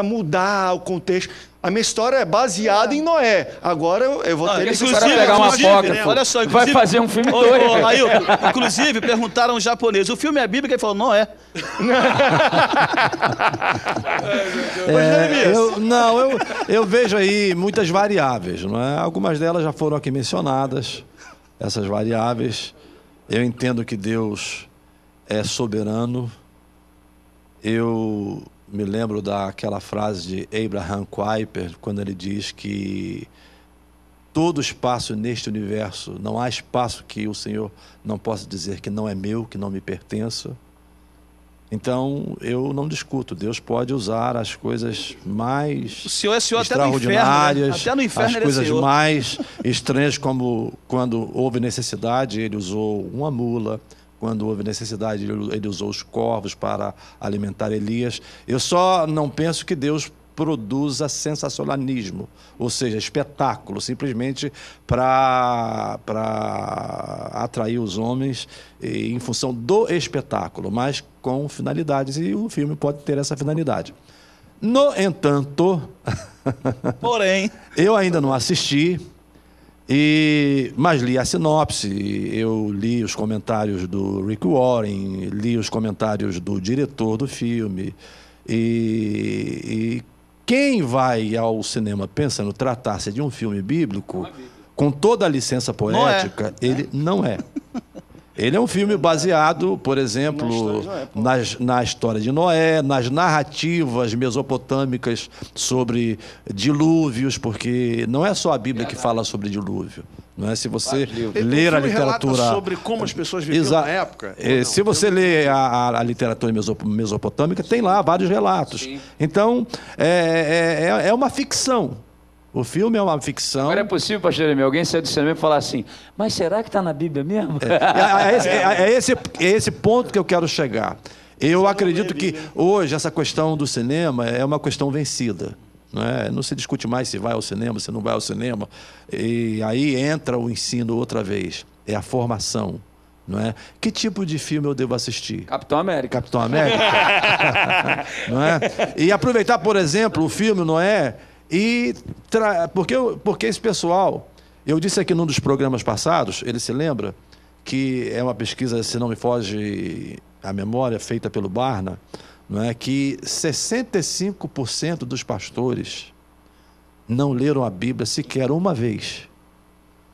S1: mudar o contexto. A minha história é baseada em Noé. Agora eu vou ter esse
S4: O cara pegar uma foca,
S2: olha só,
S4: vai
S2: inclusive-
S4: fazer um filme
S2: Ô,
S4: doido.
S2: Ailton, inclusive, perguntaram aos japoneses, o filme é bíblico? Ele falou, não é.
S3: Eu vejo aí muitas variáveis, não é? Algumas delas já foram aqui mencionadas, essas variáveis. Eu entendo que Deus é soberano. Eu me lembro daquela frase de Abraham Kuyper, quando ele diz que todo espaço neste universo, não há espaço que o Senhor não possa dizer que não é meu, que não me pertença. Então, eu não discuto. Deus pode usar as coisas mais
S2: O Senhor é Senhor até no inferno. Né?
S3: extraordinárias,
S2: Até no inferno
S3: as
S2: ele é
S3: coisas
S2: Senhor.
S3: mais estranhas, como quando houve necessidade, ele usou uma mula. Quando houve necessidade, ele usou os corvos para alimentar Elias. Eu só não penso que Deus produza sensacionalismo, ou seja, espetáculo, simplesmente para atrair os homens em função do espetáculo, mas com finalidades, e o filme pode ter essa finalidade. No entanto,
S2: Porém,
S3: eu ainda não assisti, mas li a sinopse, eu li os comentários do Rick Warren, li os comentários do diretor do filme, e quem vai ao cinema pensando tratar-se de um filme bíblico, com toda a licença poética, ele não é. Ele é um filme baseado, por exemplo, na história de Noé, nas narrativas mesopotâmicas sobre dilúvios, porque não é só a Bíblia que fala sobre dilúvio. Não é? Se você ler a literatura...
S5: relata sobre como as pessoas viviam na época?
S3: Se você ler a literatura mesopotâmica, tem lá vários relatos.
S4: Sim.
S3: Então, é uma ficção. O filme é uma ficção.
S4: Agora é possível, pastor Jeremias, alguém sair do cinema e falar assim, mas será que está na Bíblia mesmo?
S3: É esse ponto que eu quero chegar. Eu acredito que hoje essa questão do cinema é uma questão vencida. Não se discute mais se vai ao cinema, se não vai ao cinema. E aí entra o ensino outra vez. É a formação. Não é? Que tipo de filme eu devo assistir?
S4: Capitão América.
S3: Capitão América? Não é? E aproveitar, por exemplo, o filme, não é? Porque esse pessoal, eu disse aqui num dos programas passados, ele se lembra, que é uma pesquisa, se não me foge a memória, feita pelo Barna, não é? Que 65% dos pastores não leram a Bíblia sequer uma vez.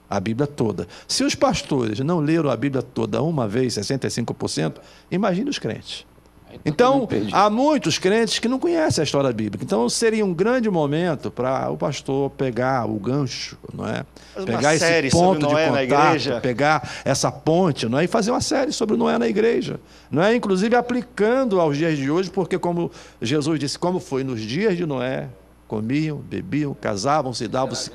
S3: a Bíblia toda. Se os pastores não leram a Bíblia toda uma vez, 65%, imagine os crentes. Então, há muitos crentes que não conhecem a história bíblica. Então, seria um grande momento para o pastor pegar o gancho, não é? Pegar esse ponto de contato, pegar essa ponte, não é? E fazer uma série sobre Noé na igreja. Não é? Inclusive aplicando aos dias de hoje, porque como Jesus disse, como foi nos dias de Noé, comiam, bebiam, casavam-se, davam-se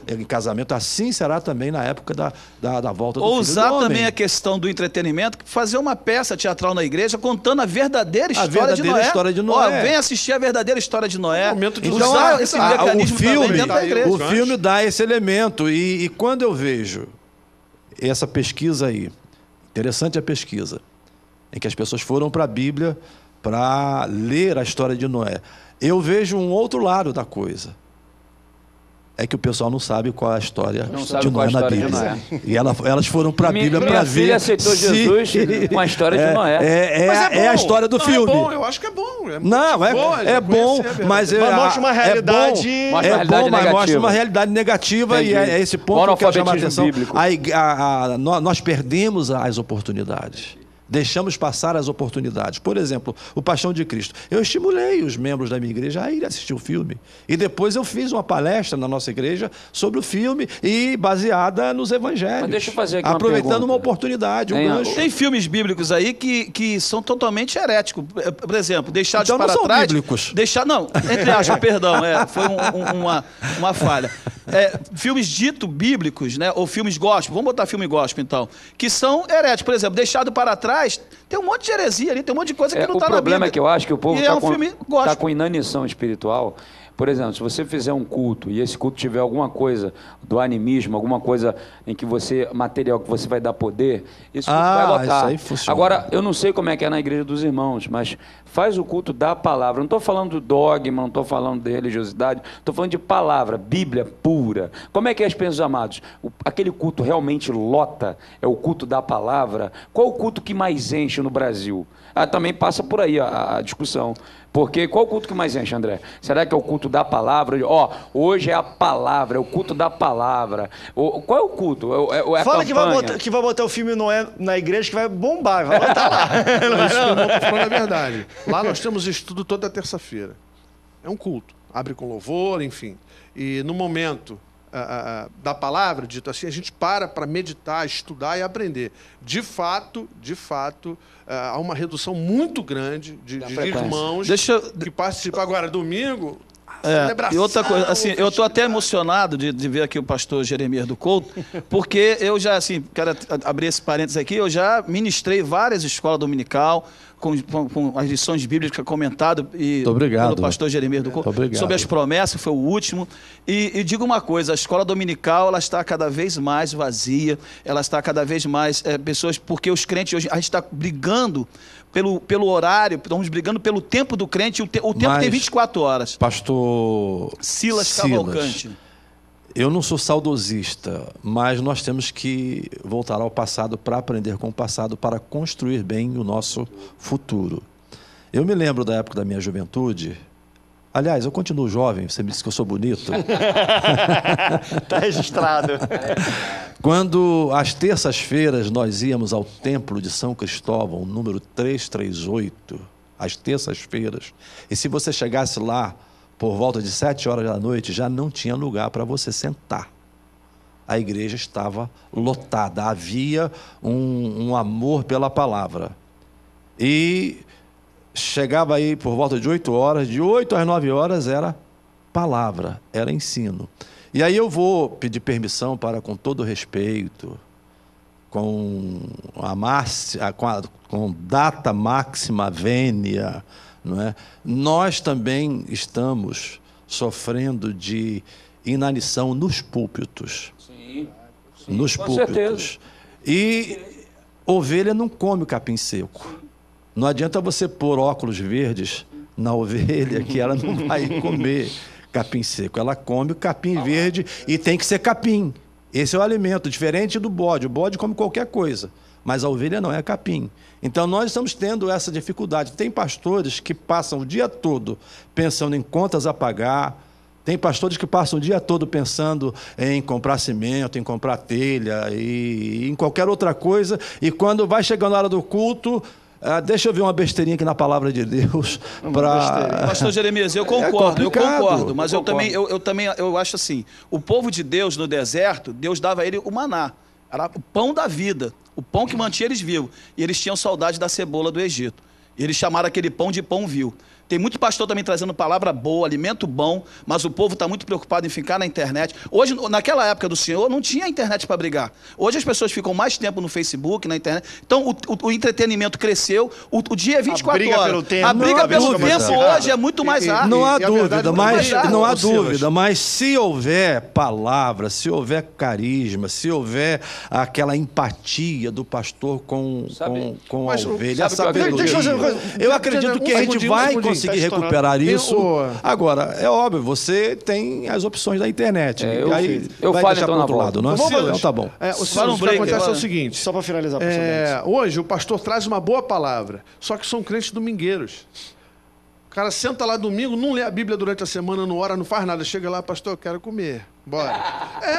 S3: em casamento. Assim será também na época da volta do Filho do Homem.
S2: Usar também a questão do entretenimento, fazer uma peça teatral na igreja contando a verdadeira história de Noé.
S3: História de Noé.
S2: Ó, vem assistir a verdadeira história de Noé.
S3: Então,
S2: esse mecanismo também dentro da igreja.
S3: O filme dá esse elemento. E quando eu vejo essa pesquisa aí, interessante a pesquisa, em que as pessoas foram para a Bíblia para ler a história de Noé, eu vejo um outro lado da coisa. É que o pessoal não sabe qual é a história de Noé na Bíblia. E elas foram para a Bíblia para ver.
S4: Minha filha aceitou Jesus com a história de Noé.
S3: É a história do filme.
S5: É bom, eu acho que é bom.
S3: É bom, mas
S1: mostra uma realidade.
S3: Mas mostra uma realidade negativa. E é esse ponto que eu quero chamar a atenção. Nós perdemos as oportunidades. Deixamos passar as oportunidades. Por exemplo, o Paixão de Cristo. Eu estimulei os membros da minha igreja a ir assistir o filme. E depois eu fiz uma palestra na nossa igreja sobre o filme e baseada nos evangelhos.
S4: Mas deixa eu fazer aqui
S3: aproveitando uma oportunidade, um gancho.
S2: Tem filmes bíblicos aí que são totalmente heréticos. Por exemplo, Deixados para
S3: não
S2: Trás...
S3: São bíblicos.
S2: Entre aspas, perdão, foi uma falha. Filmes dito bíblicos, né, ou filmes gospel, vamos botar filme gospel então, que são heréticos. Por exemplo, Deixado para Trás, tem um monte de heresia ali, tem um monte de coisa que não está na Bíblia.
S4: O problema é que eu acho que o povo
S2: está
S4: com inanição espiritual. Por exemplo, se você fizer um culto e esse culto tiver alguma coisa do animismo, alguma coisa em que material que você vai dar poder, esse culto vai lotar.
S3: Isso aí funciona.
S4: Agora, eu não sei como é que é na igreja dos irmãos, mas faz o culto da palavra. Não estou falando do dogma, não estou falando de religiosidade, estou falando de palavra, Bíblia pura. Como é que é, meus amados? Aquele culto realmente lota? É o culto da palavra? Qual o culto que mais enche no Brasil? Também passa por aí a discussão. Porque qual o culto que mais enche, André? Será que é o culto da palavra? Hoje é a palavra, é o culto da palavra. Qual é o culto? É
S1: Fala que vai botar o filme Noé na igreja que vai bombar, vai botar lá.
S5: Isso que eu não estou falando a verdade. Lá nós temos estudo toda terça-feira. É um culto. Abre com louvor, enfim. E no momento da palavra, dito assim, a gente para meditar, estudar e aprender. De fato, há uma redução muito grande de irmãos que participam. Agora, domingo,
S2: e outra coisa, assim, eu estou até emocionado de ver aqui o pastor Jeremias do Couto, porque eu já, assim, quero abrir esse parênteses aqui, eu já ministrei várias escolas dominical, com as lições bíblicas comentadas pelo pastor Jeremias do Couto, sobre as promessas, foi o último. E digo uma coisa, a escola dominical ela está cada vez mais vazia, ela está cada vez mais pessoas, porque os crentes hoje, a gente está brigando pelo horário, estamos brigando pelo tempo do crente, o tempo tem 24 horas.
S3: Pastor
S2: Silas Cavalcante.
S3: Eu não sou saudosista, mas nós temos que voltar ao passado para aprender com o passado, para construir bem o nosso futuro. Eu me lembro da época da minha juventude. Aliás, eu continuo jovem, você me disse que eu sou bonito.
S1: Está registrado.
S3: Quando, às terças-feiras, nós íamos ao Templo de São Cristóvão, número 338, às terças-feiras, e se você chegasse lá por volta de 7 horas da noite, já não tinha lugar para você sentar. A igreja estava lotada, havia um amor pela palavra. E chegava aí por volta de 8 horas, de 8 às 9 horas era palavra, era ensino. E aí eu vou pedir permissão para, com todo respeito, com data máxima vênia, não é? Nós também estamos sofrendo de inanição nos púlpitos.
S4: Sim,
S3: nos púlpitos. Certeza. E ovelha não come o capim seco. Não adianta você pôr óculos verdes na ovelha que ela não vai comer capim seco. Ela come o capim verde e tem que ser capim. Esse é o alimento, diferente do bode. O bode come qualquer coisa, mas a ovelha não é capim. Então nós estamos tendo essa dificuldade. Tem pastores que passam o dia todo pensando em contas a pagar, Tem pastores que passam o dia todo pensando em comprar cimento, em comprar telha e em qualquer outra coisa. E quando vai chegando a hora do culto, deixa eu ver uma besteirinha aqui na palavra de Deus.
S2: Pastor Jeremias, eu concordo. Mas eu também acho assim, o povo de Deus no deserto, Deus dava a ele o maná. Era o pão da vida, o pão que mantinha eles vivos. E eles tinham saudade da cebola do Egito. E eles chamaram aquele pão de pão vil. Tem muito pastor também trazendo palavra boa, alimento bom, mas o povo está muito preocupado em ficar na internet. Hoje, naquela época do Senhor, não tinha internet para brigar. Hoje as pessoas ficam mais tempo no Facebook, na internet. Então, o entretenimento cresceu, o dia é 24 horas. A briga pelo tempo hoje é muito mais rápido.
S3: Não há dúvida, mas se houver palavra, se houver carisma, se houver aquela empatia do pastor com a ovelha, a sabedoria, eu acredito que a gente vai conseguir recuperar isso. Agora, é óbvio, você tem as opções da internet.
S4: Eu
S3: vai
S4: falo
S3: deixar
S4: então
S3: para outro lado, não é?
S5: Silas,
S3: tá bom.
S5: O que acontece é o seguinte.
S1: Só para finalizar,
S5: hoje o pastor traz uma boa palavra, só que são crentes domingueiros. O cara senta lá domingo, não lê a Bíblia durante a semana, não ora, não faz nada. Chega lá, pastor, eu quero comer. Bora.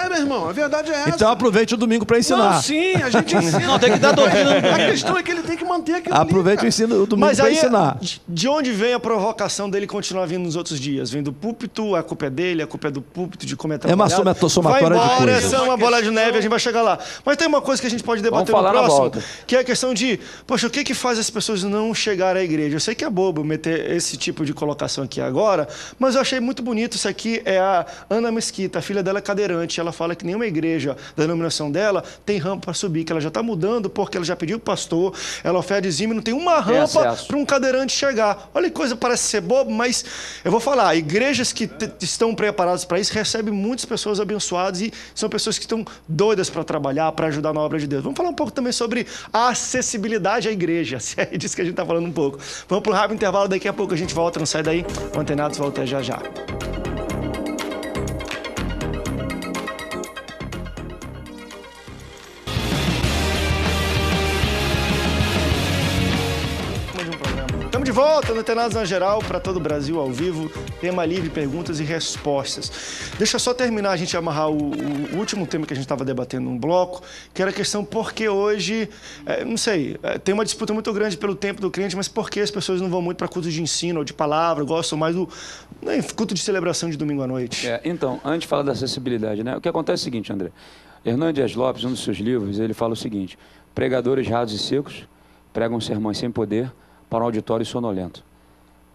S5: Meu irmão, a verdade é essa.
S3: Então aproveite o domingo para ensinar.
S5: Não, sim, a gente ensina.
S2: Não, tem que dar doutrina.
S5: A questão é que ele tem que manter aquilo
S3: Aproveite o domingo para ensinar.
S1: De onde vem a provocação dele continuar vindo nos outros dias? Vem do púlpito, a culpa é dele, a culpa é do púlpito, de como é trabalhado.
S3: É uma somatória de coisas.
S1: Essa é uma bola de neve, a gente vai chegar lá. Mas tem uma coisa que a gente pode debater no próximo, que é a questão de, poxa, o que faz as pessoas não chegarem à igreja? Eu sei que é bobo meter esse tipo de colocação aqui agora, mas eu achei muito bonito. Isso aqui é a Ana Mesquita, a filha dela é cadeirante. Ela fala que nenhuma igreja da denominação dela tem rampa para subir, que ela já está mudando porque ela já pediu para o pastor, ela oferece dízimo, não tem uma rampa para um cadeirante chegar. Olha que coisa, parece ser bobo, mas eu vou falar, igrejas que estão preparadas para isso recebem muitas pessoas abençoadas e são pessoas que estão doidas para trabalhar, para ajudar na obra de Deus. Vamos falar um pouco também sobre a acessibilidade à igreja, se é disso que a gente está falando um pouco. Vamos para um rápido intervalo, daqui a pouco a gente volta, não sai daí. O Antenados volta já já. Estamos de volta no Antenados na Geral, para todo o Brasil, ao vivo, tema livre, perguntas e respostas. Deixa eu só terminar, a gente amarrar o último tema que a gente estava debatendo no bloco, que era a questão por que hoje, não sei, tem uma disputa muito grande pelo tempo do crente, mas por que as pessoas não vão muito para cultos de ensino ou de palavra, gostam mais do culto de celebração de domingo à noite?
S4: Então, antes de falar da acessibilidade, né? O que acontece é o seguinte, André. Hernán Dias Lopes, um dos seus livros, ele fala o seguinte: pregadores rasos e secos pregam sermões sem poder para um auditório sonolento.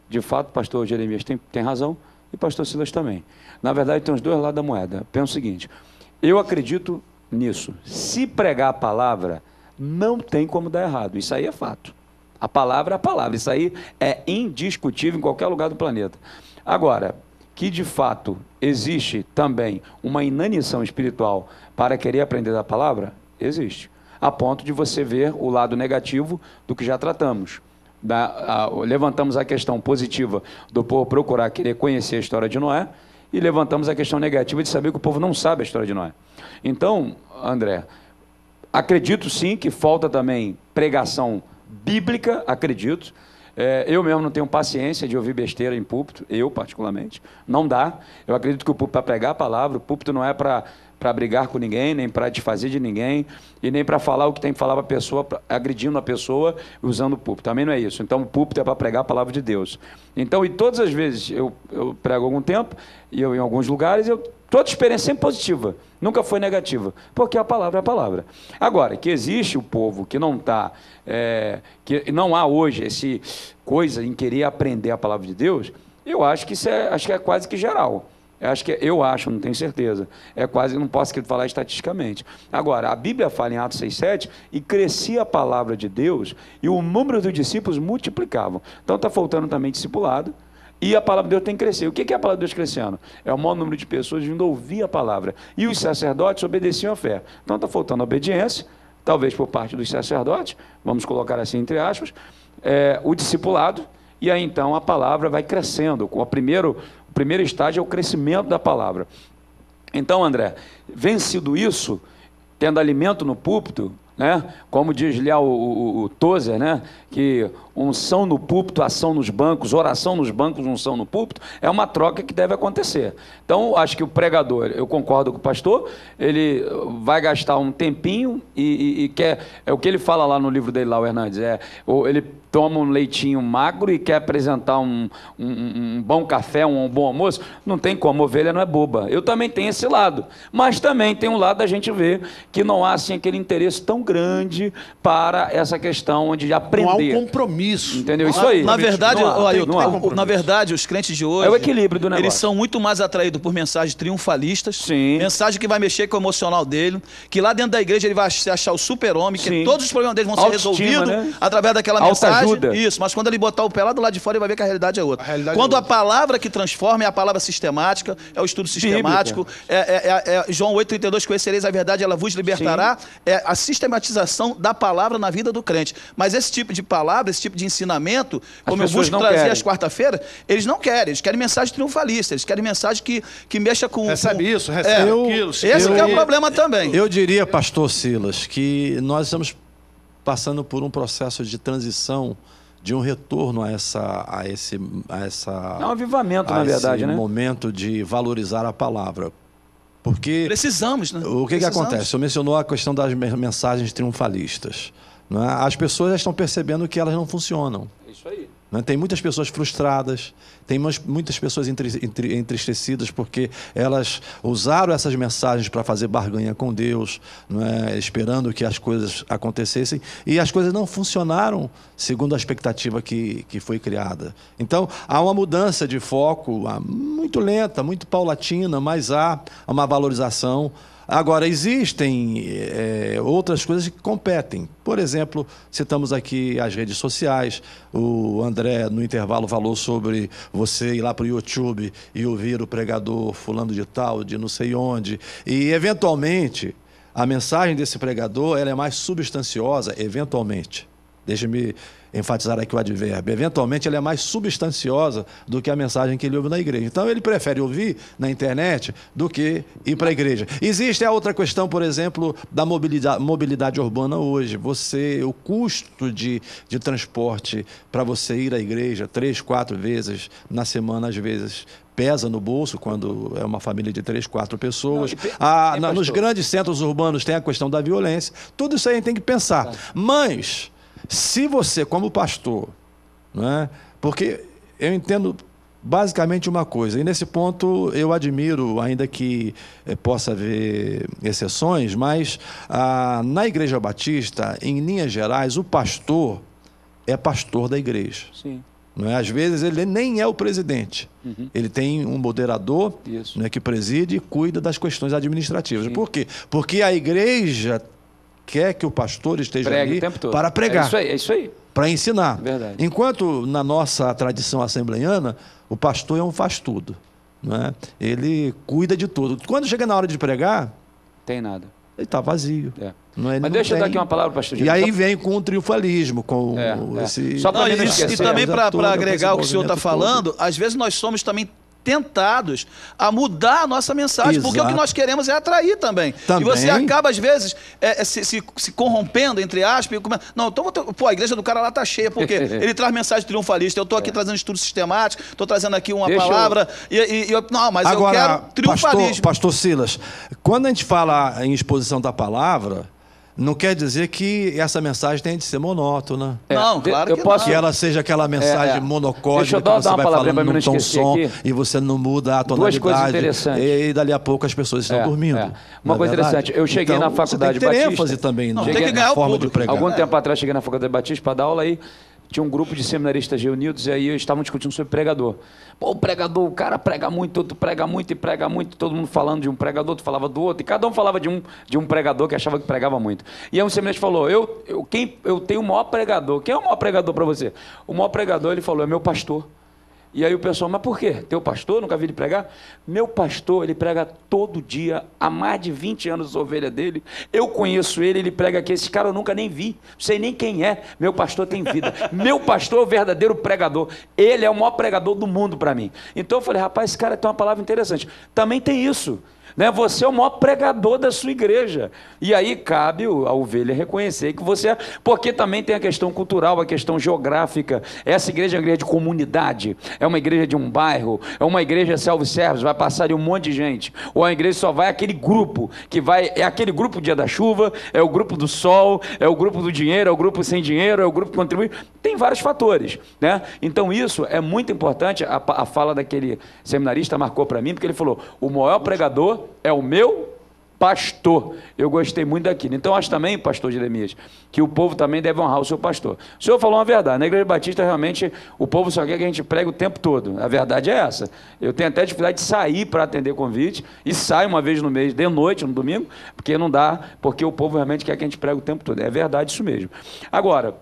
S4: De fato, pastor Jeremias tem razão e pastor Silas também. Na verdade, tem os dois lados da moeda. Pensa o seguinte: eu acredito nisso. Se pregar a palavra, não tem como dar errado. Isso aí é fato. A palavra é a palavra. Isso aí é indiscutível em qualquer lugar do planeta. Agora, que de fato existe também uma inanição espiritual para querer aprender da palavra, existe. A ponto de você ver o lado negativo do que já tratamos. Levantamos a questão positiva do povo procurar querer conhecer a história de Noé e levantamos a questão negativa de saber que o povo não sabe a história de Noé. Então, André, acredito sim que falta também pregação bíblica, acredito. Eu mesmo não tenho paciência de ouvir besteira em púlpito, eu particularmente, não dá. Eu acredito que o púlpito é para pregar a palavra, o púlpito não é para brigar com ninguém, nem para desfazer de ninguém, e nem para falar o que tem que falar para a pessoa, agredindo a pessoa, usando o púlpito. Também não é isso. Então, o púlpito é para pregar a palavra de Deus. Então, e todas as vezes, eu prego há algum tempo, e eu em alguns lugares, toda experiência sempre positiva, nunca foi negativa, porque a palavra é a palavra. Agora, que existe o povo que não está, que não há hoje esse coisa em querer aprender a palavra de Deus, eu acho que isso é quase que geral. Não tenho certeza. Não posso falar estatisticamente. Agora, a Bíblia fala em Atos 6,7, e crescia a palavra de Deus, e o número dos discípulos multiplicavam. Então está faltando também discipulado, e a palavra de Deus tem que crescer. O que é a palavra de Deus crescendo? É o maior número de pessoas vindo ouvir a palavra. E os sacerdotes obedeciam à fé. Então está faltando obediência, talvez por parte dos sacerdotes, vamos colocar assim entre aspas, o discipulado, e aí então a palavra vai crescendo. O primeiro estágio é o crescimento da palavra. Então, André, vencido isso, tendo alimento no púlpito, né? Como diz lá o Tozer, né? Que unção no púlpito, ação nos bancos, oração nos bancos, unção no púlpito, é uma troca que deve acontecer. Então, acho que o pregador, eu concordo com o pastor, ele vai gastar um tempinho e quer, é o que ele fala lá no livro dele, lá, o Hernandes, ele toma um leitinho magro e quer apresentar um bom café, um bom almoço. Não tem como, a ovelha não é boba. Eu também tenho esse lado, mas também tem um lado da gente ver que não há assim aquele interesse tão grande para essa questão de aprender.
S5: Não há um compromisso.
S4: Entendeu? Isso aí.
S2: Na verdade,
S4: não
S2: na verdade, os crentes de hoje,
S4: é o equilíbrio do negócio.
S2: Eles são muito mais atraídos por mensagens triunfalistas,
S4: Sim.
S2: mensagem que vai mexer com o emocional dele, que lá dentro da igreja ele vai se achar o super-homem, que todos os problemas dele vão ser resolvidos, né? Através daquela mensagem. Isso, mas quando ele botar o pé lá do lado de fora, ele vai ver que a realidade é outra. Quando a palavra que transforma é a palavra sistemática, é o estudo sistemático, João 8,32, conhecereis a verdade, ela vos libertará, é a sistematização da palavra na vida do crente. Mas esse tipo de palavra, esse tipo de ensinamento, como eu busco trazer às quarta-feiras, eles não querem, eles querem mensagem triunfalista, eles querem mensagem que mexa com...
S5: Recebe isso, recebe aquilo.
S2: Esse que é o problema também.
S3: Eu diria, pastor Silas, que nós estamos passando por um processo de transição, de um retorno a esse
S4: é um avivamento, na verdade, né?
S3: Momento de valorizar a palavra. Porque
S2: precisamos, né?
S3: O que acontece? Você mencionou a questão das mensagens triunfalistas. Não é? As pessoas já estão percebendo que elas não funcionam.
S4: É isso aí.
S3: Não é? Tem muitas pessoas frustradas, tem muitas pessoas entristecidas porque elas usaram essas mensagens para fazer barganha com Deus, não é? Esperando que as coisas acontecessem, e as coisas não funcionaram segundo a expectativa que foi criada. Então, há uma mudança de foco muito lenta, muito paulatina, mas há uma valorização. Agora, existem outras coisas que competem. Por exemplo, citamos aqui as redes sociais. O André, no intervalo, falou sobre você ir lá para o YouTube e ouvir o pregador fulano de tal, de não sei onde. E, eventualmente, a mensagem desse pregador ela é mais substanciosa, eventualmente. Deixa-me enfatizar aqui o advérbio. Eventualmente, ela é mais substanciosa do que a mensagem que ele ouve na igreja. Então, ele prefere ouvir na internet do que ir para a igreja. Existe a outra questão, por exemplo, da mobilidade urbana hoje. O custo de transporte para você ir à igreja 3, 4 vezes na semana, às vezes, pesa no bolso quando é uma família de 3, 4 pessoas. Nos grandes centros urbanos tem a questão da violência. Tudo isso aí a gente tem que pensar. Mas... se você, como pastor, né, porque eu entendo basicamente uma coisa, e nesse ponto eu admiro, ainda que possa haver exceções, mas na Igreja Batista, em linhas gerais, o pastor é pastor da igreja.
S4: Sim.
S3: Não é? Às vezes ele nem é o presidente. Ele tem um moderador, né, que preside e cuida das questões administrativas. Sim. Por quê? Porque a igreja quer que o pastor esteja ali para pregar.
S4: É isso aí.
S3: Para ensinar.
S4: Verdade.
S3: Enquanto na nossa tradição assembleiana, o pastor é um faz-tudo. Não é? Ele cuida de tudo. Quando chega na hora de pregar...
S4: tem nada.
S3: Ele está vazio.
S4: Mas deixa eu dar aqui uma palavra, pastor.
S3: E aí vem com o triunfalismo, com esse...
S4: Só para
S2: e também para agregar o que o senhor está falando, às vezes nós somos também tentados a mudar a nossa mensagem, porque o que nós queremos é atrair também. E você acaba, às vezes, se corrompendo, entre aspas, não, então a igreja do cara lá tá cheia, porque ele traz mensagem triunfalista, eu estou aqui trazendo estudo sistemático, estou trazendo aqui uma palavra, não, mas agora, eu quero triunfalismo.
S3: Pastor Silas, quando a gente fala em exposição da palavra, não quer dizer que essa mensagem tem de ser monótona.
S2: Não, claro que não.
S3: Que ela seja aquela mensagem monocórdica que você vai falando num tom som e você não muda a tonalidade.
S4: Duas coisas interessantes.
S3: E dali a pouco as pessoas estão dormindo.
S4: Uma coisa interessante, eu cheguei na faculdade
S3: Batista...
S4: Batista...
S3: ênfase também
S2: na forma de pregar.
S4: Algum tempo atrás cheguei na faculdade Batista para dar aula aí. Tinha um grupo de seminaristas reunidos e aí eles estavam discutindo sobre pregador. Pô, o pregador, o cara prega muito, outro prega muito e prega muito. Todo mundo falando de um pregador, outro falava do outro. E cada um falava de um pregador que achava que pregava muito. E aí um seminarista falou, eu tenho o maior pregador. Quem é o maior pregador para você? O maior pregador, ele falou, é meu pastor. E aí o pessoal, mas por quê? Teu pastor? Nunca vi ele pregar? Meu pastor, ele prega todo dia, há mais de 20 anos, sou ovelha dele. Eu conheço ele, ele prega aqui. Esse cara eu nunca nem vi, não sei nem quem é. Meu pastor tem vida. Meu pastor é o verdadeiro pregador. Ele é o maior pregador do mundo para mim. Então eu falei, rapaz, esse cara tem uma palavra interessante. Também tem isso. né? Você é o maior pregador da sua igreja. E aí cabe a ovelha reconhecer que você é, porque também tem a questão cultural, a questão geográfica. Essa igreja é uma igreja de comunidade, é uma igreja de um bairro, é uma igreja self-service, vai passar ali um monte de gente. Ou a igreja só vai aquele grupo, que vai, é aquele grupo dia da chuva, é o grupo do sol, é o grupo do dinheiro, é o grupo sem dinheiro, é o grupo que contribui. Tem vários fatores, né? Então isso é muito importante. A fala daquele seminarista marcou para mim, porque ele falou, o maior pregador é o meu pastor. Eu gostei muito daquilo. Então, acho também, pastor Jeremias, que o povo também deve honrar o seu pastor. O senhor falou uma verdade. Na Igreja Batista, realmente, o povo só quer que a gente pregue o tempo todo. A verdade é essa. Eu tenho até dificuldade de sair para atender convite, e saio uma vez no mês, de noite, no domingo, porque não dá, porque o povo realmente quer que a gente pregue o tempo todo. É verdade isso mesmo. Agora,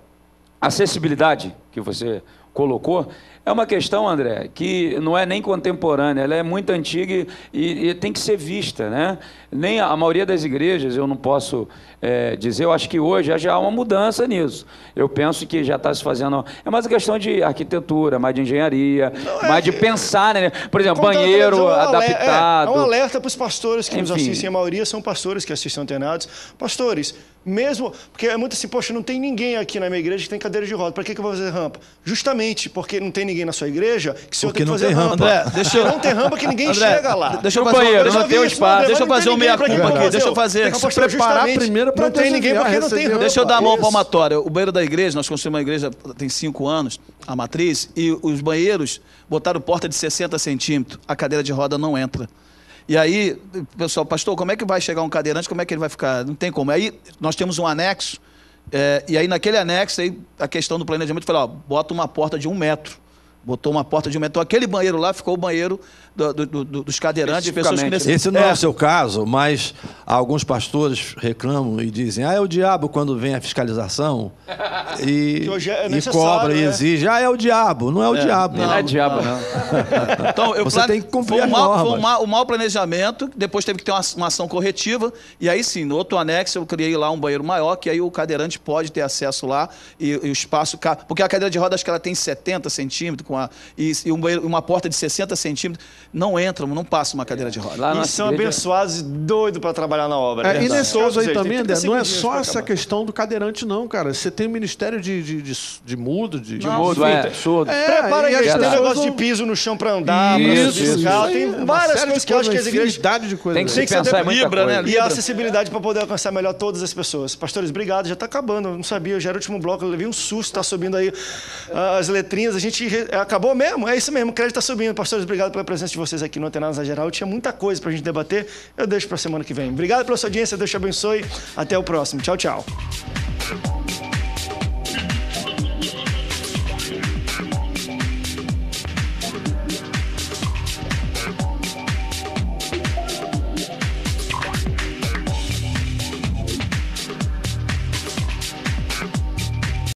S4: acessibilidade, que você colocou, é uma questão, André, que não é nem contemporânea, ela é muito antiga e tem que ser vista, né? Nem a maioria das igrejas, eu não posso dizer, eu acho que hoje já há uma mudança nisso. Eu penso que já está se fazendo... É mais uma questão de arquitetura, mais de engenharia, mais de pensar, né? Por exemplo, banheiro adaptado.
S1: É um alerta para os pastores que nos assistem, a maioria são pastores que assistem Antenados. Pastores, mesmo... Porque é muito assim, poxa, não tem ninguém aqui na minha igreja que tem cadeira de roda, para que eu vou fazer rampa? Justamente porque não tem ninguém na sua igreja que o senhor tem que fazer rampa.
S2: André,
S1: não tem rampa que ninguém chega lá.
S2: Deixa eu fazer
S4: não tem espaço.
S2: Deixa eu fazer um meia-culpa aqui. Deixa eu fazer.
S1: Tem que se preparar primeiro para não tem ninguém porque não tem rampa.
S2: Deixa eu dar a mão palmatória. O banheiro da igreja, nós construímos uma igreja tem 5 anos, a matriz, e os banheiros botaram porta de 60 centímetros. A cadeira de roda não entra. E aí, o pessoal, pastor, como é que vai chegar um cadeirante? Como é que ele vai ficar? Não tem como. Aí nós temos um anexo, e aí naquele anexo, aí, a questão do planejamento, falou, bota uma porta de 1 metro. Botou uma porta de 1 metro. Então, aquele banheiro lá ficou o banheiro dos cadeirantes, pessoas que necessitam.
S3: Esse não é o seu caso, mas alguns pastores reclamam e dizem, é o diabo quando vem a fiscalização e cobra, né? E exige. É o diabo. Não é o diabo.
S4: Não é diabo, não.
S2: Então,
S3: você tem que cumprir as normas.
S2: Foi o mau planejamento, depois teve que ter uma ação corretiva, e aí sim, no outro anexo eu criei lá um banheiro maior, que aí o cadeirante pode ter acesso lá, e o espaço... Porque a cadeira de rodas, acho que ela tem 70 centímetros, e uma porta de 60 centímetros, não entra, não passa uma cadeira de roda.
S1: E são abençoados e doidos para trabalhar na obra.
S5: E nesse caso aí também, André, não é só essa questão do cadeirante, não, cara. Você tem o ministério de mudo,
S4: surdo.
S1: Prepara aí, tem negócio de piso no chão para andar, para subir escala. Tem várias coisas que eu acho que as igrejas...
S4: Tem que se pensar em muita coisa.
S1: E a acessibilidade para poder alcançar melhor todas as pessoas. Pastores, obrigado. Já está acabando. Eu não sabia, já era o último bloco. Eu levei um susto, está subindo aí as letrinhas. A gente... Acabou mesmo? É isso mesmo, o crédito está subindo. Pastores, obrigado pela presença de vocês aqui no Antenados na Geral. Tinha muita coisa para a gente debater. Eu deixo para a semana que vem. Obrigado pela sua audiência, Deus te abençoe. Até o próximo. Tchau, tchau.